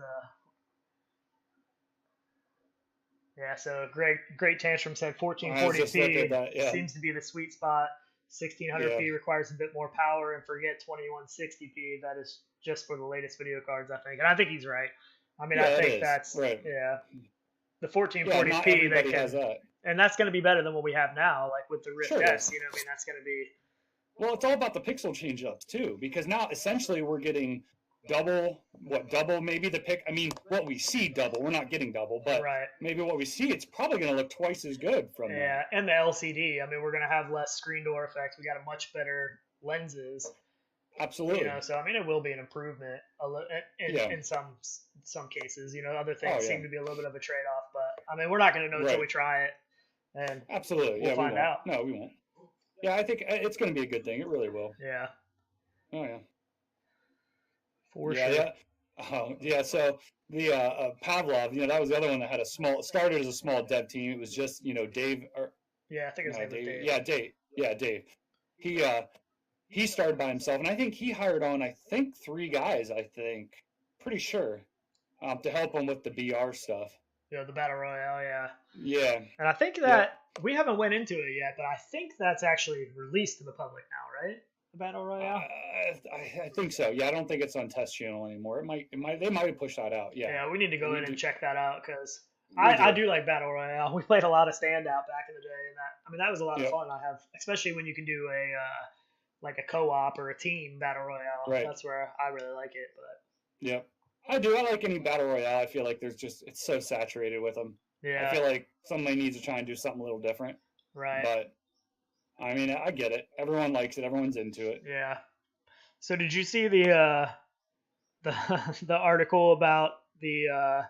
Yeah, so Great Tantrum said 1440p seems to be the sweet spot. 1600p requires a bit more power, and forget 2160p. That is just for the latest video cards, I think. And I think he's right. I mean, I think that's right. The 1440p that has that. And that's going to be better than what we have now, like with the Rift S. You know, I mean, that's going to be. Well, it's all about the pixel change ups too, because now essentially we're getting double maybe the pick. I mean, what we see double. We're not getting double, but maybe what we see, it's probably going to look twice as good from that. And the LCD. I mean, we're going to have less screen door effects. We got a much better lenses. Absolutely. You know, so I mean, it will be an improvement in some cases. You know, other things seem to be a little bit of a trade off, but I mean, we're not going to know until we try it. And absolutely, we'll find out. No, we won't. Yeah, I think it's going to be a good thing. It really will. Yeah. Oh yeah. For sure. Yeah. Oh yeah. So the Pavlov, you know, that was the other one that had started as a small dev team. It was just, you know, Dave. I think his name was Dave. Yeah, Dave. Yeah, Dave. He started by himself, and I think he hired on 3 guys. Pretty sure, to help him with the BR stuff. Yeah, the Battle Royale, yeah. Yeah. And I think that we haven't went into it yet, but I think that's actually released to the public now, right? The Battle Royale. I think so. Yeah, I don't think it's on test channel anymore. They might have pushed that out. Yeah. Yeah, we need to go in and check that out because I do like Battle Royale. We played a lot of Standout back in the day, and that was a lot of fun. Especially when you can do a co-op or a team Battle Royale. Right. That's where I really like it. But yeah. I do. I like any Battle Royale. I feel like it's so saturated with them. Yeah. I feel like somebody needs to try and do something a little different. Right. But, I mean, I get it. Everyone likes it. Everyone's into it. Yeah. So did you see the article about the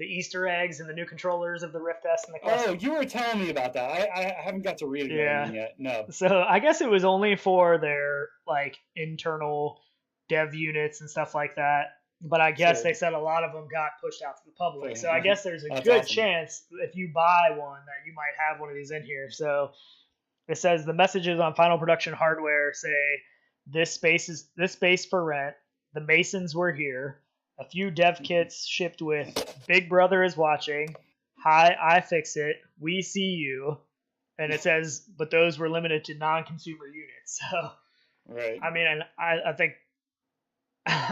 Easter eggs and the new controllers of the Rift S and the Quest? Oh, you were telling me about that. I haven't got to read it yet. No. So I guess it was only for their internal dev units and stuff like that. But I guess they said a lot of them got pushed out to the public. So I guess there's a good chance if you buy one that you might have one of these in here. So it says the messages on final production hardware say this space for rent. The Masons were here. A few dev kits shipped with Big Brother is watching. Hi, I fix it. We see you. And it says, but those were limited to non-consumer units. So right. I mean, and I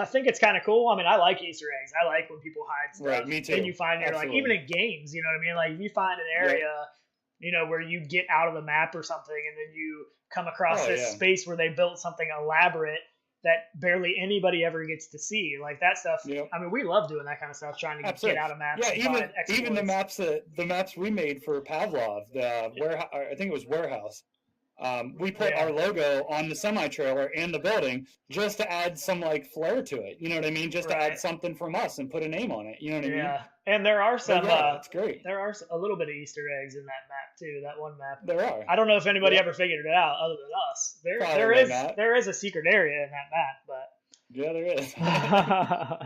think it's kind of cool. I mean, I like Easter eggs. I like when people hide stuff. Right, me too. And you find even in games, you know what I mean? Like if you find an area, you know, where you get out of the map or something, and then you come across this space where they built something elaborate that barely anybody ever gets to see. Like that stuff. Yep. I mean, we love doing that kind of stuff, trying to get out of maps. Yeah, even the maps we made for Pavlov, the warehouse. I think it was warehouse. We put our logo on the semi-trailer and the building just to add some flair to it. You know what I mean? Just to add something from us and put a name on it. You know what I mean? Yeah. And there are some. That's great. There are a little bit of Easter eggs in that map too. That one map. There are. I don't know if anybody ever figured it out other than us. There is a secret area in that map, but. Yeah, there is.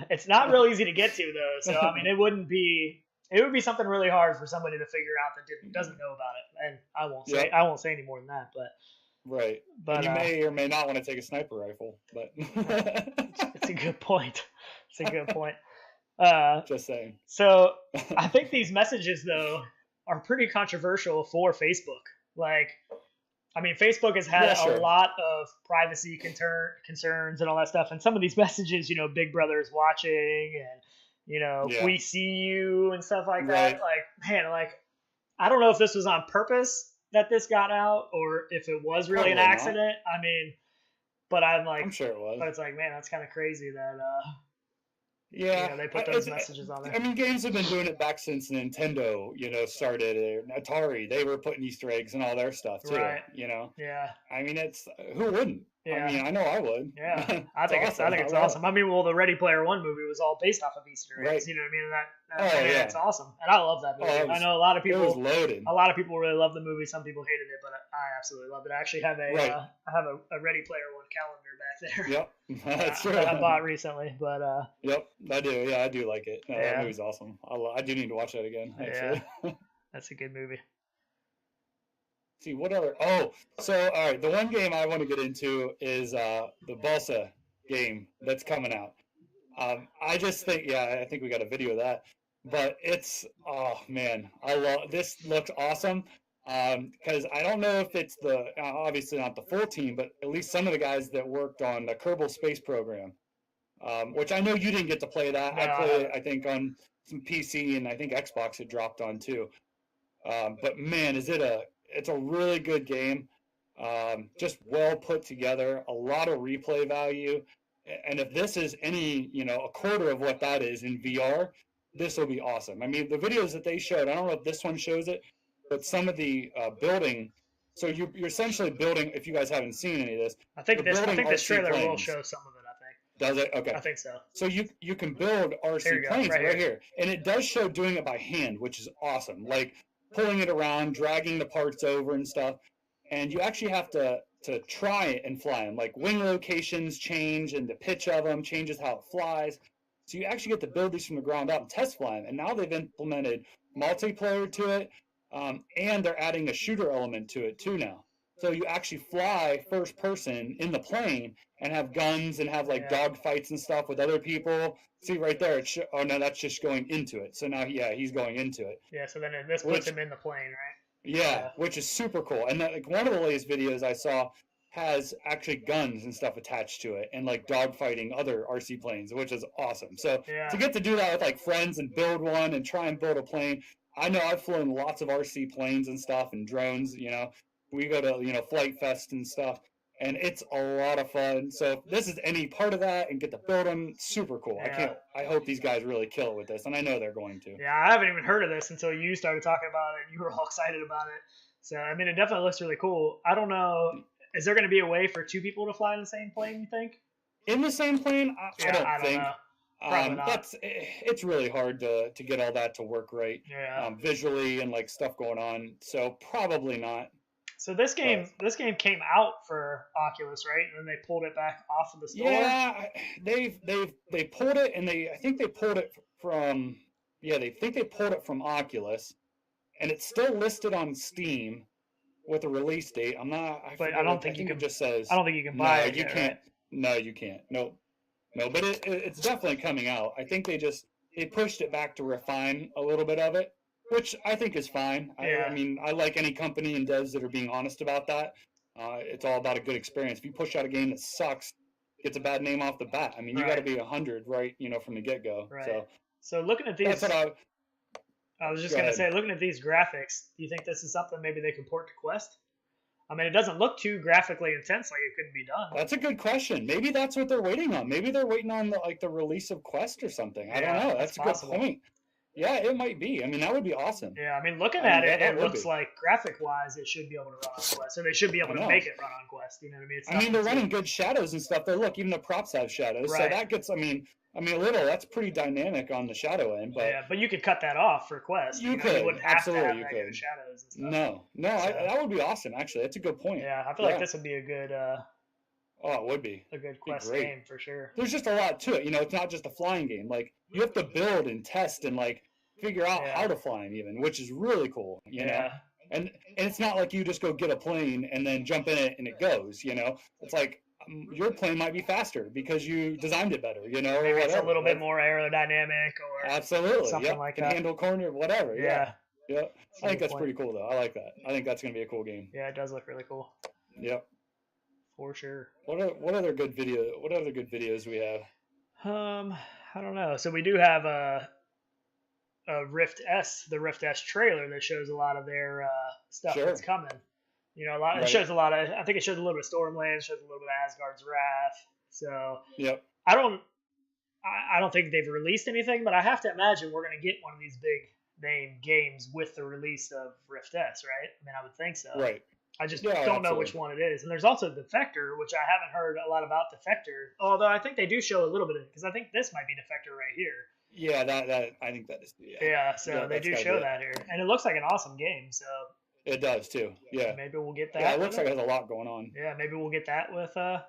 It's not real easy to get to though. So I mean, it would be something really hard for somebody to figure out that doesn't know about it. And I won't say any more than that, but right. But you may or may not want to take a sniper rifle, but it's a good point. Just saying. So I think these messages though are pretty controversial for Facebook. I mean, Facebook has had a lot of privacy concerns and all that stuff, and some of these messages, you know, Big Brother is watching and you know, we see you and stuff like that. I don't know if this was on purpose that this got out or if it was really an accident. Not. I mean, but I'm sure it was. But it's man, that's kind of crazy that, they put those messages on there. I mean, games have been doing it back since Nintendo, started, Atari. They were putting Easter eggs and all their stuff too, Right. you know? Yeah. I mean, who wouldn't? Yeah. I mean, I know I would. Yeah, I think awesome. it's awesome. I mean, well, the Ready Player One movie was all based off of Easter eggs. Right. You know what I mean? Oh, yeah. It's awesome, and I love that movie. I know a lot of people. It was loaded. A lot of people really love the movie. Some people hated it, but I absolutely loved it. I actually have a Ready Player One calendar back there. Yep, that's true. That I bought recently, but Yep, I do. Yeah, I do like it. No, yeah. That movie's awesome. I do need to watch that again. Actually. Yeah, that's a good movie. See what other? Oh, so all right. The one game I want to get into is the Balsa game that's coming out. I just think, I think we got a video of that. But oh man, I love this. Looks awesome. Because I don't know if it's obviously not the full team, but at least some of the guys that worked on the Kerbal Space Program, which I know you didn't get to play that. I played it, I think, on some PC, and I think Xbox had dropped on too. But man, it's a really good game. Just well put together, a lot of replay value. And if this is any, a quarter of what that is in VR, this will be awesome. I mean, the videos that they showed, I don't know if this one shows it, but some of the building. So you're essentially building. If you guys haven't seen any of this, I think this trailer will show some of it. I think. Does it? Okay. I think so. So you can build RC planes right here, and it does show doing it by hand, which is awesome. Like pulling it around, dragging the parts over and stuff, and you actually have to try it and fly them. Like wing locations change, and the pitch of them changes how it flies. So you actually get to build these from the ground up and test fly them. And now they've implemented multiplayer to it, and they're adding a shooter element to it too now. So you actually fly first person in the plane and have guns and have like dog fights and stuff with other people. See right there. Oh no, that's just going into it. So now, he's going into it. Yeah. So then this puts him in the plane, right? Yeah, which is super cool. And like one of the latest videos I saw has actually guns and stuff attached to it, and like dogfighting other RC planes, which is awesome. So to get to do that with like friends and build one and try and build a plane. I know I've flown lots of RC planes and stuff and drones. We go to Flight Fest and stuff, and it's a lot of fun. So if this is any part of that and get to build them, super cool. I hope these guys really kill it with this, and I know they're going to. Yeah, I haven't even heard of this until you started talking about it, and you were all excited about it. So I mean, it definitely looks really cool. I don't know. Is there going to be a way for two people to fly in the same plane, you think? In the same plane? I don't think. Know. Probably not. It's really hard to get all that to work right visually and like stuff going on. So probably not. So this game came out for Oculus, right? And then they pulled it back off of the store. Yeah, they pulled it, and I think they pulled it from Oculus, and it's still listed on Steam with a release date. I don't think you can. It just says. I don't think you can buy it. You can't. Right? No, you can't. No, but it's definitely coming out. I think they pushed it back to refine a little bit of it, which I think is fine. I mean, I like any company and devs that are being honest about that. It's all about a good experience. If you push out a game that sucks, gets a bad name off the bat. I mean, you got to be 100 right, from the get go. Right. So looking at these, that's what I was just gonna say, looking at these graphics, do you think this is something maybe they can port to Quest? I mean, it doesn't look too graphically intense, like it couldn't be done. That's a good question. Maybe that's what they're waiting on. Maybe they're waiting on the release of Quest or something. I don't know. That's a good point. Yeah, it might be. I mean, that would be awesome. Yeah, I mean, looking at it, it looks like graphic-wise, it should be able to run on Quest. So they should be able to make it run on Quest. You know what I mean? They're running good shadows and stuff. Look, even the props have shadows. Right. So that gets, a little. That's pretty dynamic on the shadow end. But but you could cut that off for Quest. You could. You wouldn't have to have negative shadows and stuff. No, that would be awesome. Actually, that's a good point. Yeah, I feel like this would be a good. It would be a good Quest game for sure. There's just a lot to it. It's not just a flying game. Like you have to build and test and like figure out how to fly them even, which is really cool. You know. And it's not like you just go get a plane and then jump in it and it goes. It's like. Your plane might be faster because you designed it better, Maybe it's a little bit more aerodynamic or absolutely something like that. Handle corner, whatever. Yeah. I think that's point. pretty cool though. I like that. I think that's going to be a cool game. Yeah, it does look really cool. Yep. For sure. What other good videos we have? I don't know. So we do have a Rift S, the Rift S trailer that shows a lot of their stuff that's coming. It shows a lot of. I think it shows a little bit of Stormland, shows a little bit of Asgard's Wrath. So I don't think they've released anything, but I have to imagine we're going to get one of these big name games with the release of Rift S, right? I mean, I would think so. Right. I just Yeah, don't know absolutely. which one it is. And there's also Defector, which I haven't heard a lot about Defector. Although I think they do show a little bit of it, because I think this might be Defector right here. Yeah, that I think that is. Yeah, so they that's do gotta be show it. that here, and it looks like an awesome game. So It does too. Yeah. maybe we'll get Yeah, that. it looks like it has a lot going on. Yeah, maybe we'll get that with the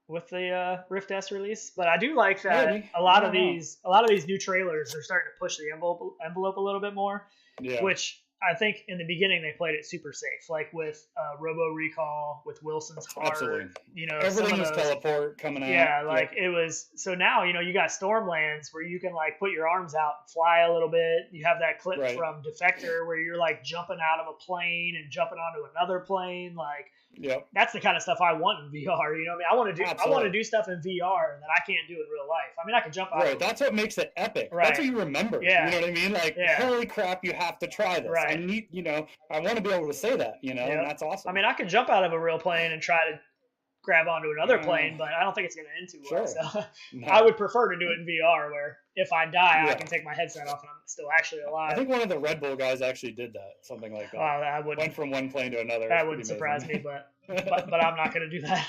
Rift S release. But I do like that Maybe. a lot of these new trailers are starting to push the envelope a little bit more. Yeah. Which I think in the beginning they played it super safe, like with Robo Recall, with Wilson's Heart. Absolutely. You know, everything was teleport coming out. Yeah, like it was. So now you got Stormlands where you can like put your arms out and fly a little bit. You have that clip from Defector where you're like jumping out of a plane and jumping onto another plane. Like, that's the kind of stuff I want in VR. You know, what I mean, I want to do stuff in VR that I can't do in real life. I mean, I can jump out. Right, that's what makes it epic. Right. That's what you remember. Yeah. You know what I mean? Like, holy crap, you have to try this. Right. I need, I want to be able to say that. And that's awesome. I mean, I can jump out of a real plane and try to grab onto another plane, but I don't think it's going to end too well. So I would prefer to do it in VR, where if I die, I can take my headset off and I'm still actually alive. I think one of the Red Bull guys actually did that, something like that. I wouldn't. Went from one plane to another. That wouldn't surprise me, but I'm not going to do that.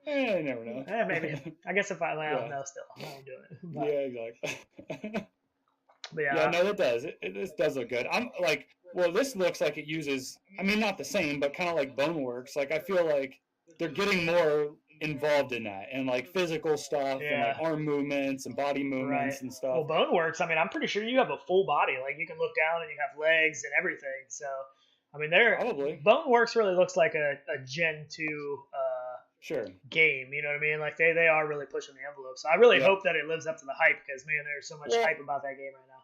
You never know. Maybe. I guess if I land, no, still, I won't do it. But, exactly. But no, it does. This does look good. I'm like, well, this looks like it uses, I mean, not the same, but kind of like Boneworks. Like, I feel like they're getting more involved in that and like physical stuff and like arm movements and body movements and stuff. Well, Boneworks, I mean, I'm pretty sure you have a full body. Like, you can look down and you have legs and everything. So, I mean, Boneworks really looks like a Gen 2 game. You know what I mean? Like, they are really pushing the envelope. So I really hope that it lives up to the hype, because, man, there's so much hype about that game right now.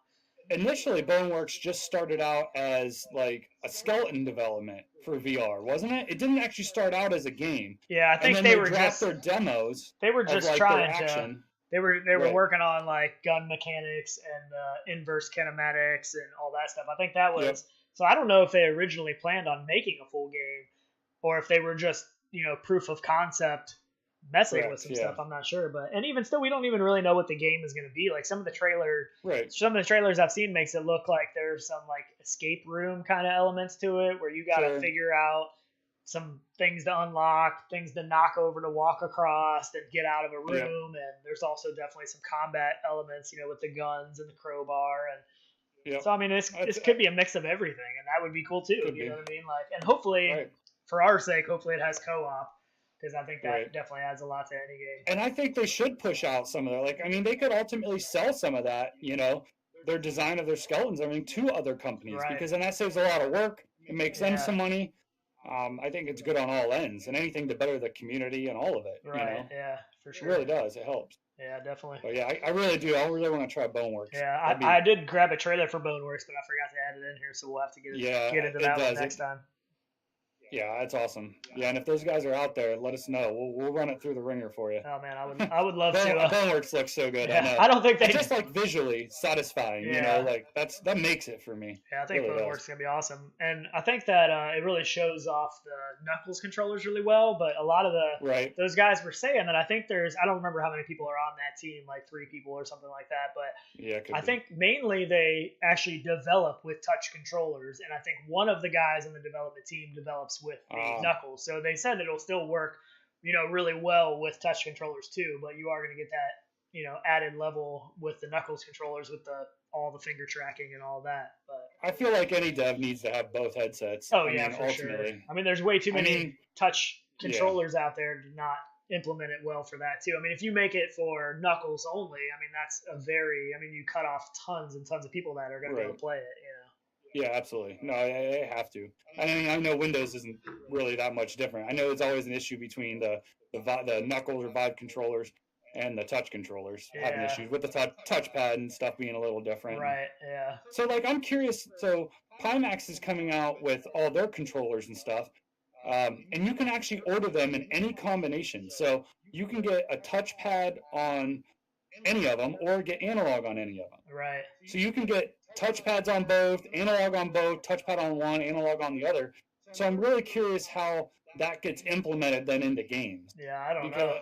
Initially, Boneworks just started out as like a skeleton development for VR, wasn't it? It didn't actually start out as a game. Yeah, I think they were just their demos. They were just like, trying to. They were working on like gun mechanics and inverse kinematics and all that stuff. I think that was so. I don't know if they originally planned on making a full game, or if they were just proof of concept messing with some stuff. I'm not sure, and even still, we don't even really know what the game is going to be. Like, some of the trailers I've seen makes it look like there's some like escape room kind of elements to it, where you got to figure out some things to unlock, things to knock over to walk across and get out of a room. And there's also definitely some combat elements, with the guns and the crowbar. And so, I mean, this could be a mix of everything, and that would be cool too. You know what I mean? Like, and hopefully, for our sake, hopefully it has co-op, because I think that definitely adds a lot to any game. And I think they should push out some of that. Like, I mean, they could ultimately sell some of that, their design of their skeletons, to other companies, because then that saves a lot of work. It makes them some money. I think it's good on all ends, and anything to better the community and all of it. Right. Yeah, for sure. It really does. It helps. Yeah, definitely. But yeah, I really do. I really want to try Boneworks. Yeah, I did grab a trailer for Boneworks, but I forgot to add it in here, so we'll have to get into that one next time. Yeah, that's awesome. Yeah, and if those guys are out there, let us know. We'll run it through the ringer for you. Oh man, I would love to. Boneworks looks so good. Yeah, I know. I don't think they just like visually satisfying. Like that makes it for me. Yeah, I think really Boneworks is gonna be awesome, and I think that it really shows off the Knuckles controllers really well. But a lot of those guys were saying that I think I don't remember how many people are on that team, like 3 people or something like that. But I think mainly they actually develop with touch controllers, and I think one of the guys on the development team develops with the Knuckles. So they said it'll still work, really well with touch controllers too, but you are going to get that, added level with the Knuckles controllers with all the finger tracking and all that. But I feel like any dev needs to have both headsets. For sure. I mean, there's way too many touch controllers out there to not implement it well for that too. I mean, if you make it for Knuckles only, I mean, you cut off tons and tons of people that are going to be able to play it, Yeah, absolutely. No, I have to. I mean, I know Windows isn't really that much different. I know it's always an issue between the Knuckles or Vive controllers and the touch controllers having issues with the touchpad and stuff being a little different. Right, yeah. So, like, I'm curious. So, Pimax is coming out with all their controllers and stuff, and you can actually order them in any combination. So, you can get a touchpad on any of them or get analog on any of them. Right. So, you can get touchpads on both, analog on both, touchpad on one, analog on the other. So I'm really curious how that gets implemented then into games. Yeah, I don't know.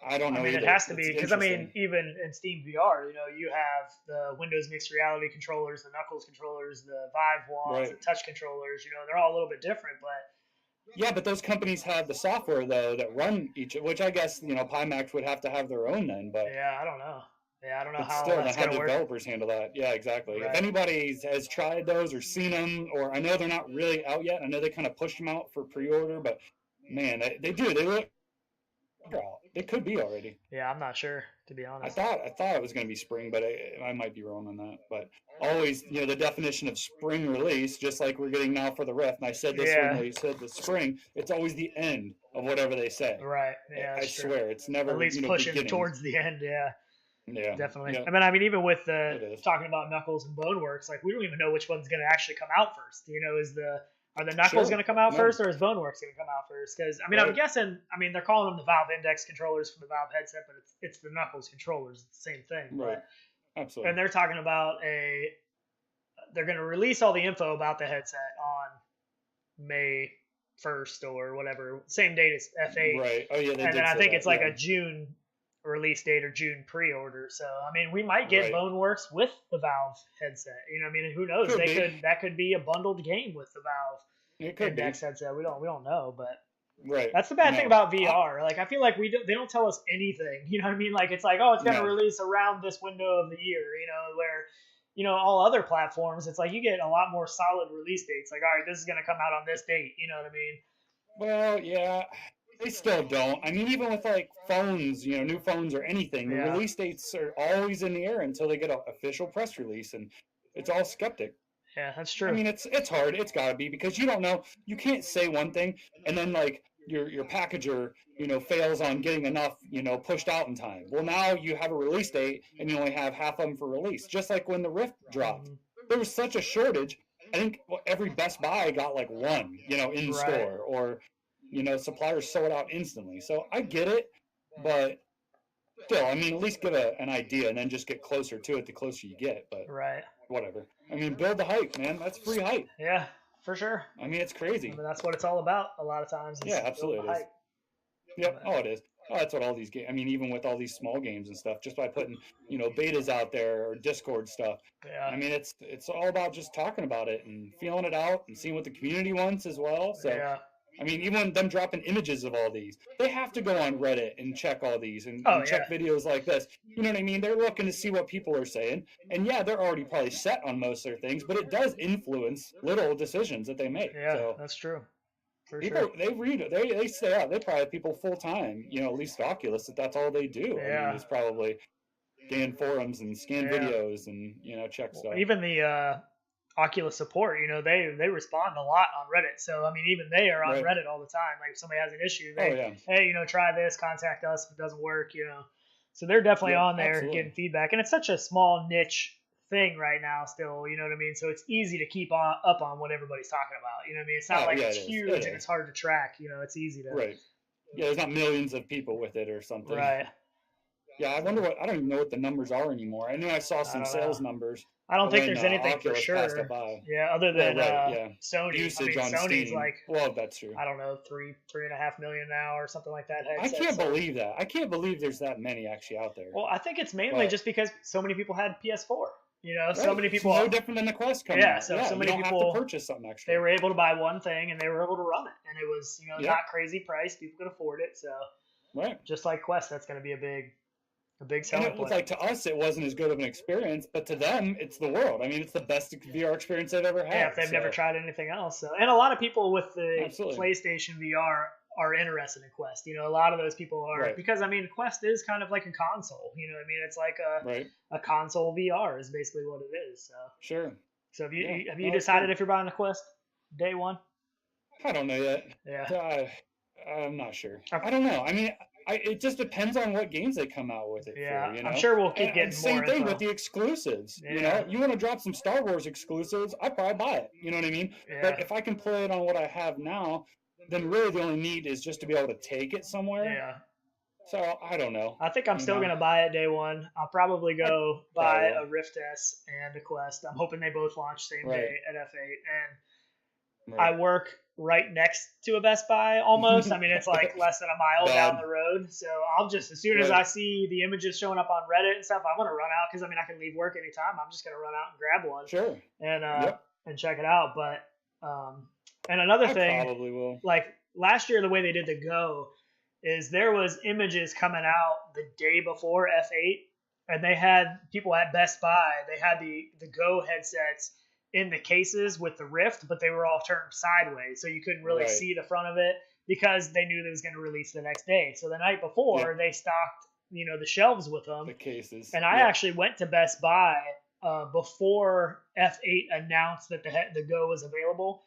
I don't know. I mean, it either. has to be It's because I mean, interesting. even in Steam VR, you have the Windows mixed reality controllers, the Knuckles controllers, the Vive ones, the Right. touch controllers. They're all a little bit different, but Yeah, but those companies have the software though that run each, which I guess Pimax would have to have their own then, but yeah, I don't know. Yeah, I don't know but how all still, then that's how gonna do work. developers handle that? Yeah, exactly. If Right. anybody has tried those or seen them, or I know they're not really out yet. I know they kind of pushed them out for pre-order, but man, they do. They look out. They could be already. Yeah, I'm not sure to be I honest. thought it was going to be spring, but I might be wrong on that. But always, the definition of spring release, just like we're getting now for the Rift. And I said this when Yeah. they said the spring. It's always the end of whatever they say. Right. Yeah, I that's true. swear, it's never At least pushing beginning. towards the end. Yeah. Yeah. Definitely. Yeah. I mean, even with It is. talking about Knuckles and Boneworks, like we don't even know which one's going to actually come out first. Are the Knuckles Sure. going to come out No. first, or is Boneworks going to come out first? Because I mean, I'm Right. guessing. I mean, they're calling them the Valve Index controllers for the Valve headset, but it's the Knuckles controllers. It's the same thing. Right. But, Absolutely. and they're talking about they're going to release all the info about the headset on May 1st or whatever, same date as F8. Right. Oh yeah. They And did then I say think that, it's like yeah. a June release date or June pre-order. So I mean, we might get Right. Boneworks with the Valve headset. I mean, who knows? That could be a bundled game with the Valve It could be. Index headset. We don't know, but Right. that's the bad thing No. about VR. Like I feel like they don't tell us anything. You know what I mean? Like it's like, oh, it's going to No. release around this window of the year. Where all other platforms, it's like you get a lot more solid release dates. Like, all right, this is going to come out on this date. You know what I mean? Well, yeah. They still don't. I mean, even with like phones, new phones or anything, the Yeah. release dates are always in the air until they get an official press release, and it's all skeptic. Yeah, that's true. I mean, it's hard. It's got to be because you don't know. You can't say one thing and then like your packager, fails on getting enough, pushed out in time. Well, now you have a release date and you only have half of them for release. Just like when the Rift dropped, there was such a shortage. I think every Best Buy got like one, in store, or suppliers sold out instantly. So I get it, but still, I mean, at least give an idea and then just get closer to it the closer you get. But whatever. I mean, build the hype, man. That's free hype. Yeah, for sure. I mean, it's crazy. I mean, that's what it's all about a lot of times. Yeah, absolutely. Hype. Yep. Oh, it is. Oh, that's what all these games. I mean, even with all these small games and stuff, just by putting betas out there or Discord stuff. Yeah. I mean, it's all about just talking about it and feeling it out and seeing what the community wants as well. So. Yeah. I mean, even them dropping images of all these, they have to go on Reddit and check all these and check videos like this. You know what I mean? They're looking to see what people are saying. And yeah, they're already probably set on most of their things, but it does influence little decisions that they make. Yeah, so that's true. People, they read it. They stay out. They probably have people full time, at least Oculus, that's all they do. Yeah. I mean, it's probably scan forums and scan videos and, check stuff. Even the Oculus support, they respond a lot on Reddit. So I mean, even they are on Reddit all the time. Like if somebody has an issue, hey, try this, contact us if it doesn't work. So they're definitely on there getting feedback, and it's such a small niche thing right now. Still, you know what I mean. So it's easy to keep up on what everybody's talking about. You know what I mean? It's not like it's huge and it's hard to track. It's easy to Yeah, there's not millions of people with it or something. Right. Yeah, I wonder I don't even know what the numbers are anymore. I know I saw some sales numbers. I don't think there's anything Oculus for sure. Yeah, other than Sony. Usage on Sony's Steam. like, well, that's true. I don't know, 3.5 million now or something like that. I can't believe that. I can't believe there's that many actually out there. Well, I think it's mainly just because so many people had PS4. So Right. many people. It's no different than the Quest coming out. So many you don't people have to purchase something extra. They were able to buy one thing and they were able to run it, and it was not crazy price. People could afford it. So just like Quest, that's going to be a big selling point. And it was like, to us, it wasn't as good of an experience, but to them, it's the world. I mean, it's the best VR experience they've ever had. Yeah, if they've never tried anything else. So, and a lot of people with the Absolutely. PlayStation VR are interested in Quest. A lot of those people are because I mean, Quest is kind of like a console. You know what I mean? It's like a console VR is basically what it is. So sure. So have you decided if you're buying the Quest day one? I don't know yet. Yeah. I'm not sure. I don't know. I mean, it just depends on what games they come out with it for, I'm sure we'll keep getting more same thing info. with the exclusives. Yeah. You want to drop some Star Wars exclusives, I'd probably buy it. You know what I mean? Yeah. But if I can play it on what I have now, then really the only need is just to be able to take it somewhere. Yeah. So I don't know. I think I'm still going to buy it day one. I'll probably go buy a Rift S and a Quest. I'm hoping they both launch same day at F8. I work right next to a Best Buy almost. I mean, it's like less than a mile down the road. So I'll just, as soon as I see the images showing up on Reddit and stuff, I'm going to run out because I mean, I can leave work anytime. I'm just going to run out and grab one. Sure. And check it out. But, and another thing, I probably will. Like last year, the way they did the Go is there was images coming out the day before F8, and they had people at Best Buy. They had the Go headsets in the cases with the Rift, but they were all turned sideways, so you couldn't really see the front of it because they knew they was going to release the next day. So the night before, they stocked the shelves with them, the cases. And I actually went to Best Buy before F8 announced that the Go was available.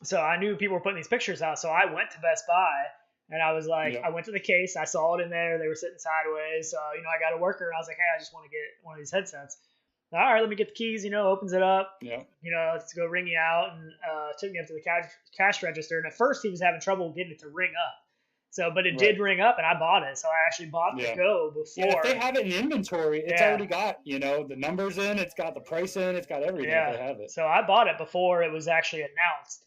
So I knew people were putting these pictures out, so I went to Best Buy. And I was like, I went to the case. I saw it in there. They were sitting sideways. So, I got a worker. And I was like, hey, I just want to get one of these headsets. All right, let me get the keys. Opens it up. Let's go ring you out. And took me up to the cash register. And at first, he was having trouble getting it to ring up. So, but it did ring up, and I bought it. So I actually bought the Go before. Yeah, if they have it in inventory, it's already got the numbers in. It's got the price in. It's got everything. If they have it. So I bought it before it was actually announced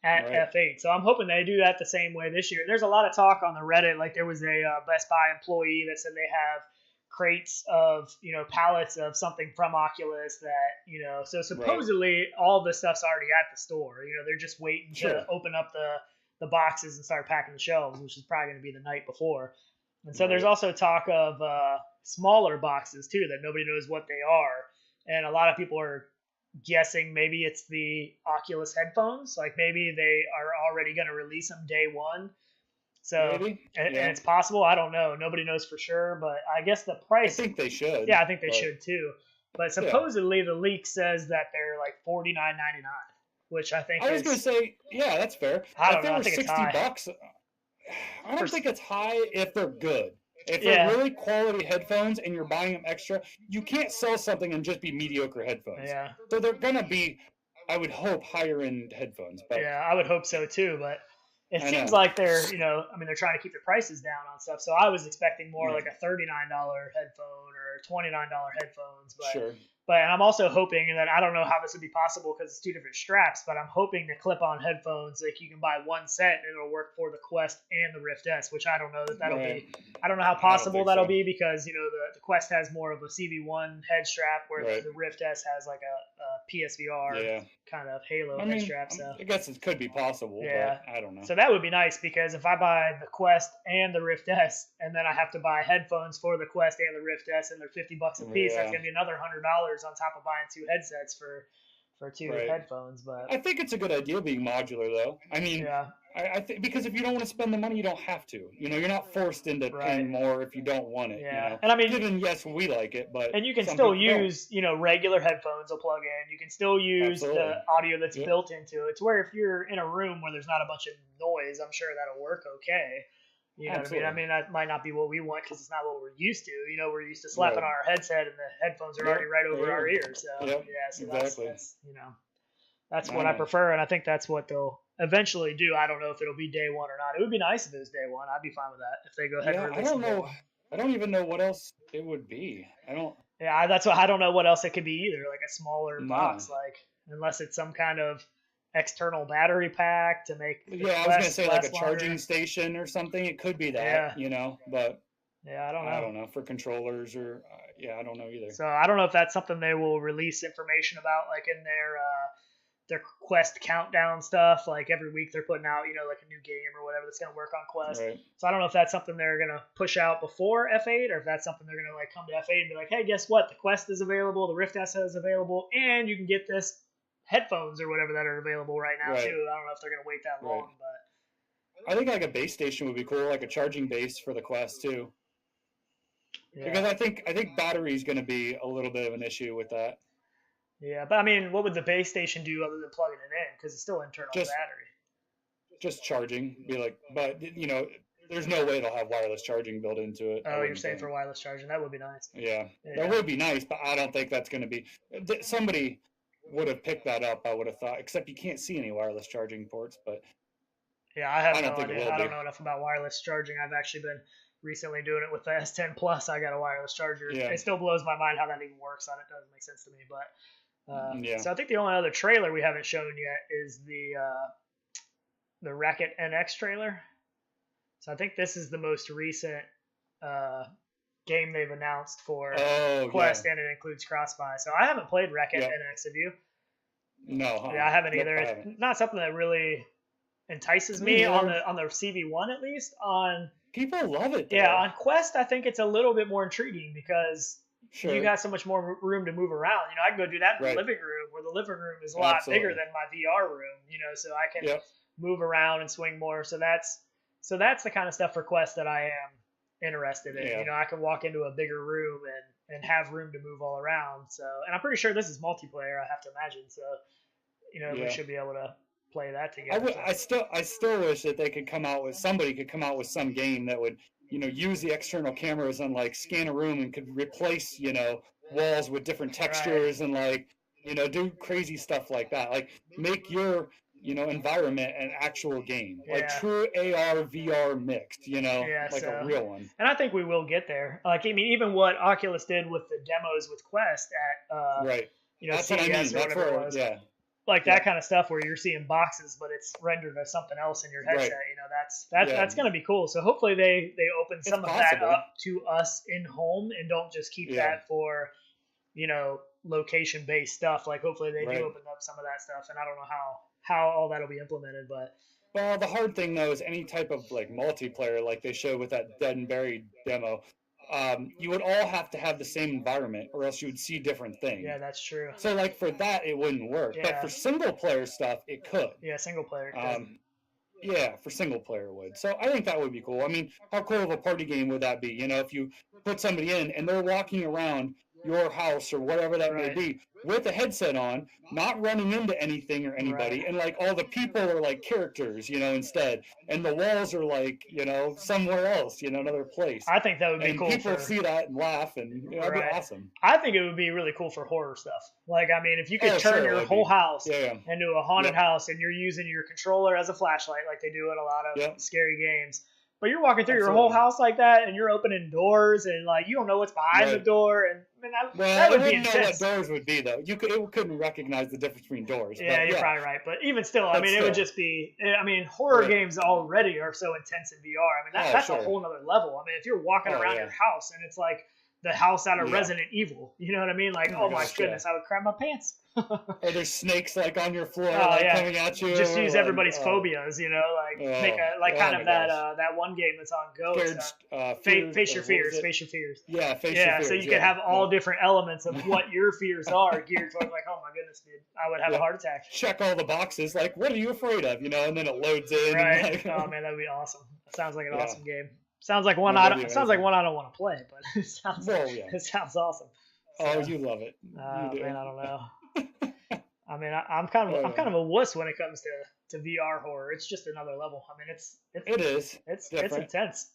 at F8. So I'm hoping they do that the same way this year. There's a lot of talk on the Reddit. Like there was a Best Buy employee that said they have crates of, pallets of something from Oculus that, so supposedly all this stuff's already at the store. They're just waiting to open up the boxes and start packing the shelves, which is probably going to be the night before. And so there's also talk of smaller boxes too that nobody knows what they are. And a lot of people are guessing maybe it's the Oculus headphones. Like maybe they are already going to release them day one. So and it's possible. I don't know. Nobody knows for sure, but I guess the price. I think they should. Yeah, I think they should too. But supposedly the leak says that they're like $49.99, which I think I was going to say, that's fair. I don't know. They I were think $60. it's high. I don't think it's high if they're good. If they're really quality headphones and you're buying them extra, you can't sell something and just be mediocre headphones. Yeah. So they're going to be, I would hope, higher end headphones. But I would hope so too. But it seems like they're, they're trying to keep the prices down on stuff. So I was expecting more like a $39 headphone or $29 headphones. But But I'm also hoping that I don't know how this would be possible because it's two different straps, but I'm hoping the clip-on headphones, like you can buy one set and it'll work for the Quest and the Rift S, which I don't know that'll be. I don't know how possible that'll be because the Quest has more of a CV1 head strap, where the Rift S has like a PSVR kind of Halo head strap. So I guess it could be possible, but I don't know. So that would be nice because if I buy the Quest and the Rift S, and then I have to buy headphones for the Quest and the Rift S, and they're $50 a piece, that's gonna be another $100 on top of buying two headsets for two headphones. But I think it's a good idea being modular, though. I mean, I think because if you don't want to spend the money, you don't have to. You're not forced into paying more if you don't want it. And I mean, given yes, we like it, but and you can still use regular headphones will plug in. You can still use the audio that's built into it. To where if you're in a room where there's not a bunch of noise, I'm sure that'll work okay. You know what I mean? I mean, that might not be what we want because it's not what we're used to. We're used to slapping on our headset and the headphones are already right over our ears. So, so that's what I prefer. And I think that's what they'll eventually do. I don't know if it'll be day one or not. It would be nice if it was day one. I'd be fine with that if they go ahead and release it. I don't know. I don't even know what else it would be. That's what I don't know what else it could be either. Like a smaller box, unless it's some kind of external battery pack to make I was gonna say like a charging station or something. It could be that, but I don't know for controllers or I don't know either. So I don't know if that's something they will release information about, like in their Quest countdown stuff. Like every week they're putting out like a new game or whatever that's gonna work on Quest. So I don't know if that's something they're gonna push out before F8 or if that's something they're gonna like come to F8 and be like, hey, guess what? The Quest is available, the Rift S is available, and you can get this headphones or whatever that are available right now too. I don't know if they're gonna wait that long, but I think like a base station would be cool, like a charging base for the Quest too. Because I think battery is going to be a little bit of an issue with that. Yeah, but I mean, what would the base station do other than plugging it in? Because it's still internal battery. Just charging, but there's no way they'll have wireless charging built into it. Oh, you're saying for wireless charging? That would be nice. Yeah, that would be nice, but I don't think that's going to be. Somebody would have picked that up, I would have thought, except you can't see any wireless charging ports, but I have no idea. I don't know enough about wireless charging. I've actually been recently doing it with the S10 Plus. I got a wireless charger. It still blows my mind how that even works on it. Doesn't make sense to me, but Yeah. So I think the only other trailer we haven't shown yet is the Racket NX trailer. So I think this is the most recent game they've announced for Quest, and it includes cross-buy. So I haven't played Racket NX. Have you? No. Yeah, I haven't either. I haven't. It's not something that really entices me on the CV1 at least. On people love it. Though. Yeah, on Quest I think it's a little bit more intriguing because you got so much more room to move around. You know, I can go do that in the living room, where the living room is a lot bigger than my VR room. You know, so I can move around and swing more. So that's the kind of stuff for Quest that I am interested in. You know, I can walk into a bigger room and have room to move all around. So, and I'm pretty sure this is multiplayer, I have to imagine. So, you know, we should be able to play that together. I still wish that they could come out with some game that would, you know, use the external cameras and like scan a room and could replace, you know, walls with different textures and like, you know, do crazy stuff like that. Like make your, you know, environment an actual game, like true AR VR mixed, you know, like a real one. And I think we will get there. Like, I mean, even what Oculus did with the demos with Quest at, you know, CES or whatever it was. Yeah. Like that kind of stuff where you're seeing boxes, but it's rendered as something else in your headset. You know, that's going to be cool. So hopefully they open some of that up to us in home and don't just keep that for, you know, location based stuff. Like hopefully they do open up some of that stuff, and I don't know how all that'll be implemented, but. Well, the hard thing though is any type of like multiplayer, like they showed with that Dead and Buried demo. You would all have to have the same environment, or else you would see different things. Yeah, that's true. So, like for that, it wouldn't work. But for single player stuff, it could. Yeah, single player. Yeah, for single player would. So I think that would be cool. I mean, how cool of a party game would that be? You know, if you put somebody in and they're walking around your house or whatever that may be with a headset on, not running into anything or anybody, and like all the people are like characters, you know, instead, and the walls are like, you know, somewhere else, you know, another place. I think that would be cool. People see that and laugh, and you know, that'd be awesome. I think it would be really cool for horror stuff. Like, I mean, if you could turn your whole house into a haunted house, and you're using your controller as a flashlight, like they do in a lot of scary games. But you're walking through your whole house like that, and you're opening doors, and like you don't know what's behind the door, and I mean, that would be intense. Know what doors would be though. It couldn't recognize the difference between doors. Yeah, you're probably right. But even still, I mean, it would just be. I mean, horror games already are so intense in VR. I mean, that's a whole nother level. I mean, if you're walking around your house and it's like the house out of Resident Evil, you know what I mean? Like, oh my goodness, I would crap my pants. Or there's snakes like on your floor, coming at you. Just use everybody's phobias, you know, like make a kind of that one game that's on Go. Face your fears. Yeah, face your fears. So you could have all different elements of what your fears are geared towards. Like, oh my goodness, dude, I would have a heart attack. Check all the boxes. Like, what are you afraid of? You know, and then it loads in. Right. Oh man, that'd be awesome. It sounds like an awesome game. Sounds like one I don't want to play, but it sounds awesome. So, you love it. Man, I don't know. I mean, I'm kind of a wuss when it comes to VR horror. It's just another level. I mean, it's intense.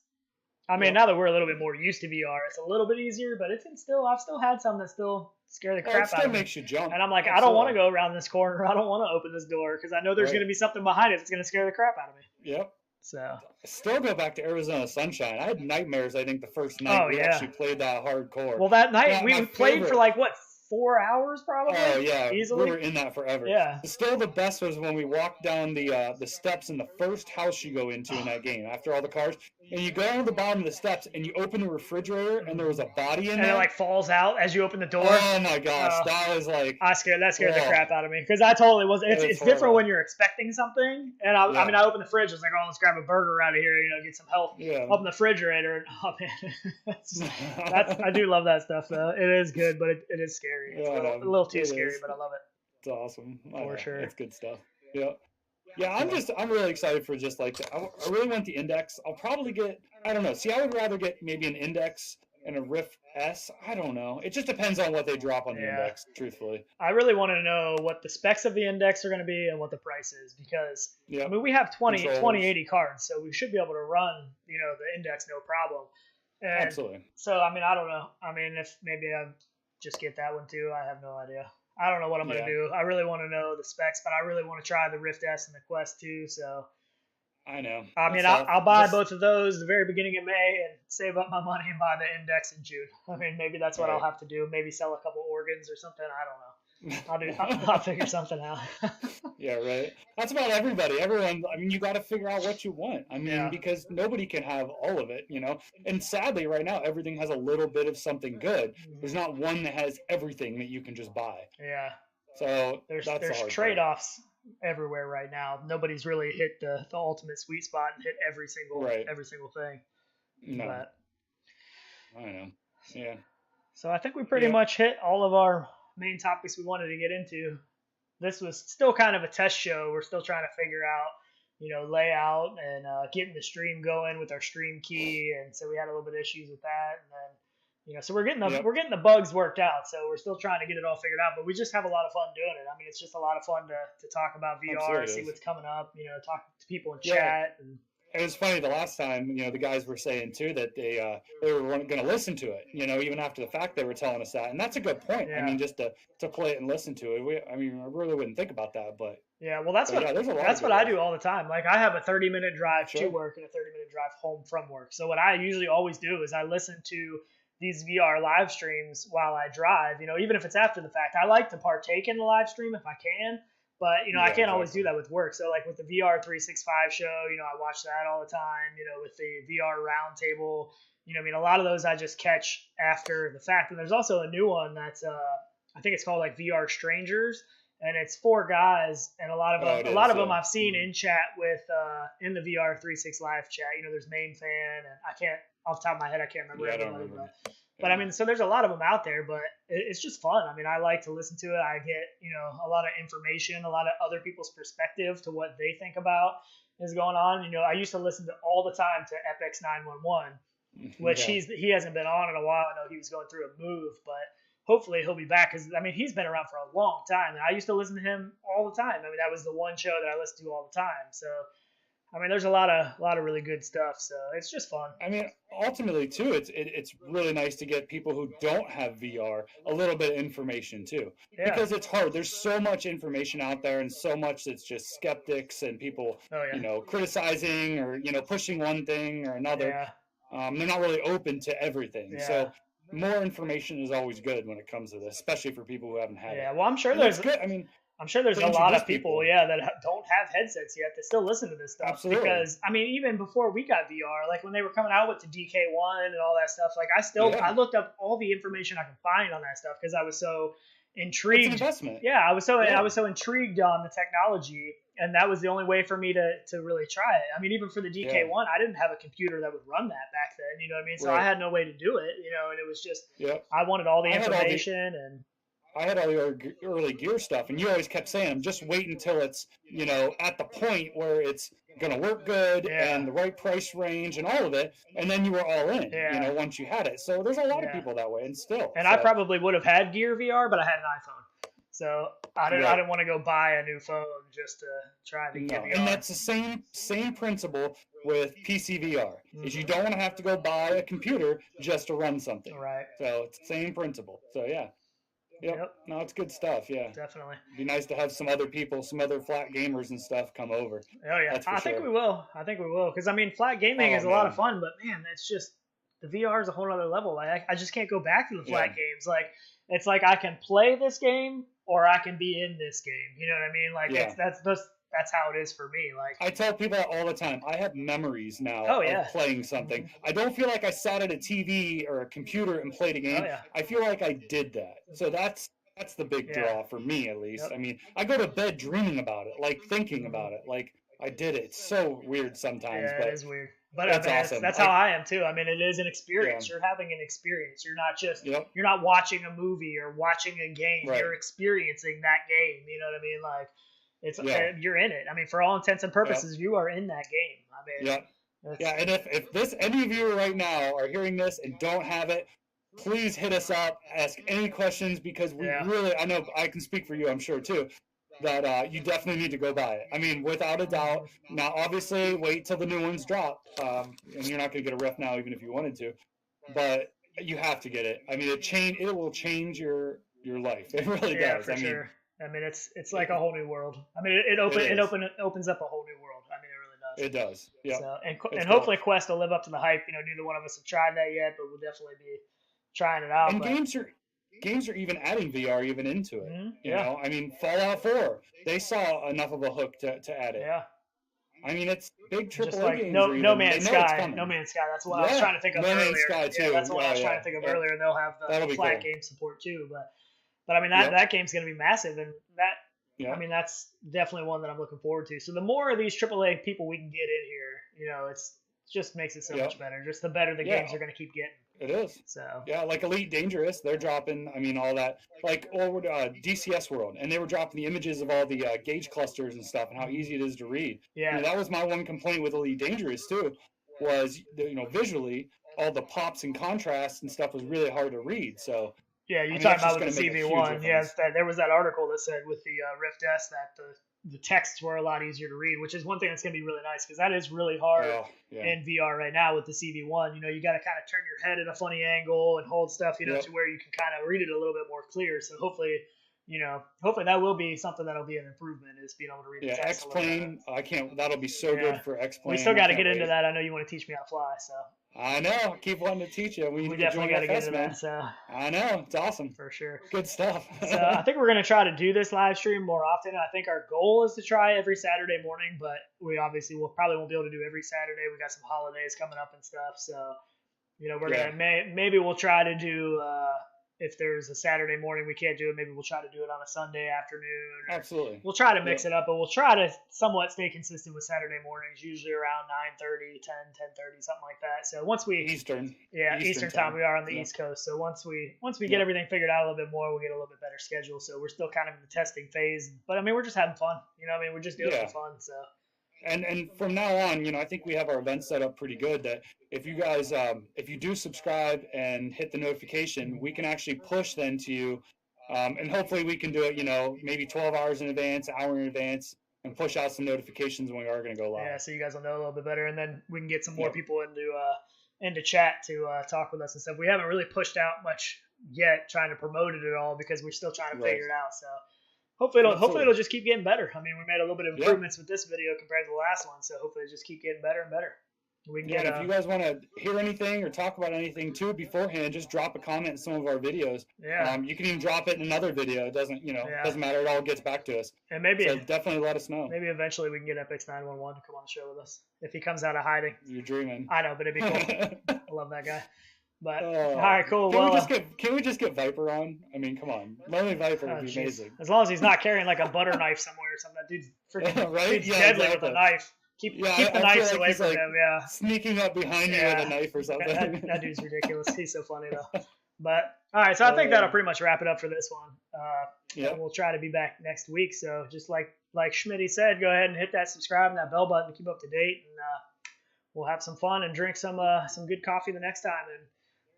I mean, now that we're a little bit more used to VR, it's a little bit easier, but I've still had some that still scare the crap out of me. Makes you jump. And I'm like, I don't want to go around this corner. I don't want to open this door because I know there's going to be something behind it that's going to scare the crap out of me. Yep. So still go back to Arizona Sunshine. I had nightmares. I think the first night we actually played that hardcore. Well, that night we played for like what? 4 hours probably. Oh yeah, easily. We were in that forever. Yeah. Still, the best was when we walked down the steps in the first house you go into in that game after all the cars, and you go down to the bottom of the steps and you open the refrigerator and there was a body in there. And it like falls out as you open the door. Oh my gosh, that was like that scared the crap out of me because I totally was. It's different when you're expecting something, and I mean I opened the fridge. I was like, oh, let's grab a burger out of here, you know, get some health. Yeah. Open the refrigerator, and oh man, I do love that stuff though. It is good, but it is scary. It's a little too scary, but I love it. It's awesome. For sure. It's good stuff. Yeah. Yeah, I'm really excited for just like, I really want the Index. I'll probably get, I don't know. See, I would rather get maybe an Index and a Rift S. I don't know. It just depends on what they drop on the Index, truthfully. I really want to know what the specs of the Index are going to be and what the price is because, I mean, we have 2080 cards, so we should be able to run, you know, the Index no problem. And absolutely. So, I mean, I don't know. I mean, if maybe I just get that one too, I have no idea. I don't know what I'm going to do. I really want to know the specs, but I really want to try the Rift S and the Quest 2. So I know. I mean, I'll buy both of those the very beginning of May and save up my money and buy the Index in June. I mean, maybe that's what I'll have to do. Maybe sell a couple organs or something. I don't know. I'll figure something out. Yeah, right. That's about everybody. Everyone, I mean, you got to figure out what you want. I mean, Yeah. because nobody can have all of it, you know? And sadly, right now, everything has a little bit of something good. There's not one that has everything that you can just buy. Yeah. So that's the There's hard trade part. offs everywhere right now. Nobody's really hit the ultimate sweet spot and hit every single thing. No, But I know. Yeah. so I think we pretty Yeah. much hit all of our main topics we wanted to get into. This was still kind of a test show. We're still trying to figure out, layout and getting the stream going with our stream key, and so we had a little bit of issues with that, and then. So we're getting the bugs worked out. So we're still trying to get it all figured out, but we just have a lot of fun doing it. I mean, it's just a lot of fun to talk about VR, see what's coming up, talk to people in chat. And it was funny the last time, the guys were saying too that they were going to listen to it, even after the fact they were telling us that, and that's a good point. Yeah. I mean, just to play it and listen to it. I really wouldn't think about that, but yeah, well, that's what I do all the time. Like I have a 30-minute drive to work and a 30-minute drive home from work. So what I usually always do is I listen to these VR live streams while I drive, even if it's after the fact. I like to partake in the live stream if I can, but, I can't always do that with work. So like with the VR 365 show, I watch that all the time, with the VR roundtable, a lot of those I just catch after the fact. And there's also a new one that's, I think it's called like VR Strangers, and it's 4 guys, and a lot of them I've seen in chat with, in the VR 36 live chat. There's Main Fan, and I can't, off the top of my head, I can't remember everybody, but I mean, so there's a lot of them out there, but it's just fun. I mean, I like to listen to it. I get, a lot of information, a lot of other people's perspective to what they think about is going on. I used to listen to all the time to FX 911, which he hasn't been on in a while. I know he was going through a move, but hopefully he'll be back, because I mean, he's been around for a long time, and I used to listen to him all the time. I mean, that was the one show that I listened to all the time. So I mean, there's a lot of really good stuff, so it's just fun. I mean, ultimately too, it's really nice to get people who don't have VR a little bit of information too, because it's hard. There's so much information out there, and so much that's just skeptics and people, criticizing or pushing one thing or another. Yeah. They're not really open to everything, so more information is always good when it comes to this, especially for people who haven't had it. Yeah, well, I'm sure there's good. I mean. I'm sure there's a lot of people, that don't have headsets yet that still listen to this stuff. Absolutely. Because, I mean, even before we got VR, like when they were coming out with the DK1 and all that stuff, like I looked up all the information I could find on that stuff because I was so intrigued. It's an investment. Yeah, I was so intrigued on the technology, and that was the only way for me to really try it. I mean, even for the DK1, I didn't have a computer that would run that back then, you know what I mean? So I had no way to do it, and it was just, I wanted all the information and... I had all the early gear stuff, and you always kept saying, just wait until it's, at the point where it's going to work good and the right price range and all of it, and then you were all in, once you had it. So there's a lot of people that way, and still. And I probably would have had Gear VR, but I had an iPhone. So I didn't want to go buy a new phone just to try to get VR. And that's the same principle with PC VR, is you don't want to have to go buy a computer just to run something. Right. So it's the same principle. So, yeah. Yep. No, it's good stuff. Yeah, definitely. It'd be nice to have some other people, some other flat gamers and stuff come over. Oh yeah, I think we will. Because I mean, flat gaming is a lot of fun, but man, that's just the VR is a whole other level. Like I just can't go back to the flat games. Like it's like I can play this game or I can be in this game. You know what I mean? Like that's how it is for me. Like I tell people that all the time. I have memories now of playing something. I don't feel like I sat at a TV or a computer and played a game. I feel like I did that. So that's the big draw for me, at least. I mean, I go to bed dreaming about it, like thinking about it, like I did it. It's so weird sometimes. Yeah, it is weird. But that's awesome. That's how I am too. I mean, it is an experience. You're having an experience. You're not just you're not watching a movie or watching a game. You're experiencing that game. You know what I mean? Like it's you're in it. I mean, for all intents and purposes, you are in that game. I mean, and if any of you right now are hearing this and don't have it, please hit us up, ask any questions, because we really, I know I can speak for you, I'm sure too, that you definitely need to go buy it. I mean, without a doubt. Now, obviously, wait till the new ones drop, and you're not going to get a ref now, even if you wanted to, but you have to get it. I mean, it will change your life. It really does. Yeah, for sure. I mean, it's like a whole new world. I mean, it opens up a whole new world. I mean, it really does. It does. Yeah. So, and hopefully Quest will live up to the hype. Neither one of us have tried that yet, but we'll definitely be trying it out. And games are even adding VR even into it. Mhm. You Yeah. know, I mean, Fallout 4, they saw enough of a hook to add it. Yeah. I mean, it's big Just AAA like games. No are even, they Man's know it's Sky. coming. No Man's Sky. That's what I was trying to think of No earlier. Man's Sky too. Yeah, that's what I was trying to think of earlier. They'll have That'll the be flat cool. game support too. But I mean that game's going to be massive, and that Yeah. I mean that's definitely one that I'm looking forward to. So the more of these AAA people we can get in here, you know, it just makes it so much better. Just the better the games are going to keep getting. It is. So yeah, like Elite Dangerous, they're dropping. I mean, all that like DCS World, and they were dropping the images of all the gauge clusters and stuff, and how easy it is to read. Yeah, I mean, that was my one complaint with Elite Dangerous too, was visually all the pops and contrasts and stuff was really hard to read. So yeah, you talking about with the CV1? Yeah, there was that article that said with the Rift S that the texts were a lot easier to read, which is one thing that's going to be really nice because that is really hard in VR right now with the CV1. You know, you got to kind of turn your head at a funny angle and hold stuff, to where you can kind of read it a little bit more clear. So hopefully that will be something that'll be an improvement, is being able to read the text. X-Plane, that'll be so good for X-Plane. We still got to get into that. I know you want to teach me how to fly, so. I know. I keep wanting to teach you. We definitely got to get into that. So I know. It's awesome. For sure. Good stuff. So I think we're going to try to do this live stream more often. I think our goal is to try every Saturday morning, but we obviously probably won't be able to do every Saturday. We got some holidays coming up and stuff. So, we're going to, maybe we'll try to do, if there's a Saturday morning we can't do it, maybe we'll try to do it on a Sunday afternoon. Absolutely. We'll try to mix it up, but we'll try to somewhat stay consistent with Saturday mornings, usually around 9:30, 10:30, something like that. So once we Eastern time, we are on the East Coast. So once we get everything figured out a little bit more, we'll get a little bit better schedule. So we're still kind of in the testing phase, but I mean we're just having fun. We're just doing some fun. So. And from now on, I think we have our event set up pretty good, that if you guys, if you do subscribe and hit the notification, we can actually push then to you, and hopefully we can do it, maybe 12 hours in advance, an hour in advance, and push out some notifications when we are going to go live. Yeah, so you guys will know a little bit better, and then we can get some more people into chat to talk with us and stuff. We haven't really pushed out much yet, trying to promote it at all, because we're still trying to figure it out. So. Hopefully it'll just keep getting better. I mean, we made a little bit of improvements with this video compared to the last one, so hopefully it just keep getting better and better. We can get. If you guys want to hear anything or talk about anything too beforehand, just drop a comment in some of our videos. Yeah. You can even drop it in another video. It doesn't doesn't matter. It all gets back to us. And maybe so definitely let us know. Maybe eventually we can get FX911 to come on the show with us if he comes out of hiding. You're dreaming. I know, but it'd be cool. I love that guy. But all right, cool. Can we just get Viper on? I mean, come on, Lonely Viper would be amazing. As long as he's not carrying like a butter knife somewhere or something. That dude's freaking deadly with a knife. Keep the knives away from him. Yeah, sneaking up behind you with a knife or something. That dude's ridiculous. He's so funny though. But all right, so I think that'll pretty much wrap it up for this one. And we'll try to be back next week. So just like Schmitty said, go ahead and hit that subscribe and that bell button to keep up to date, and we'll have some fun and drink some good coffee the next time. And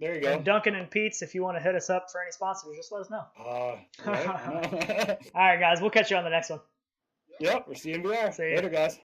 there you go. And Duncan and Pete's, if you want to hit us up for any sponsors, just let us know. Right. All right, guys. We'll catch you on the next one. Yep. We're seeing VR. Later, guys.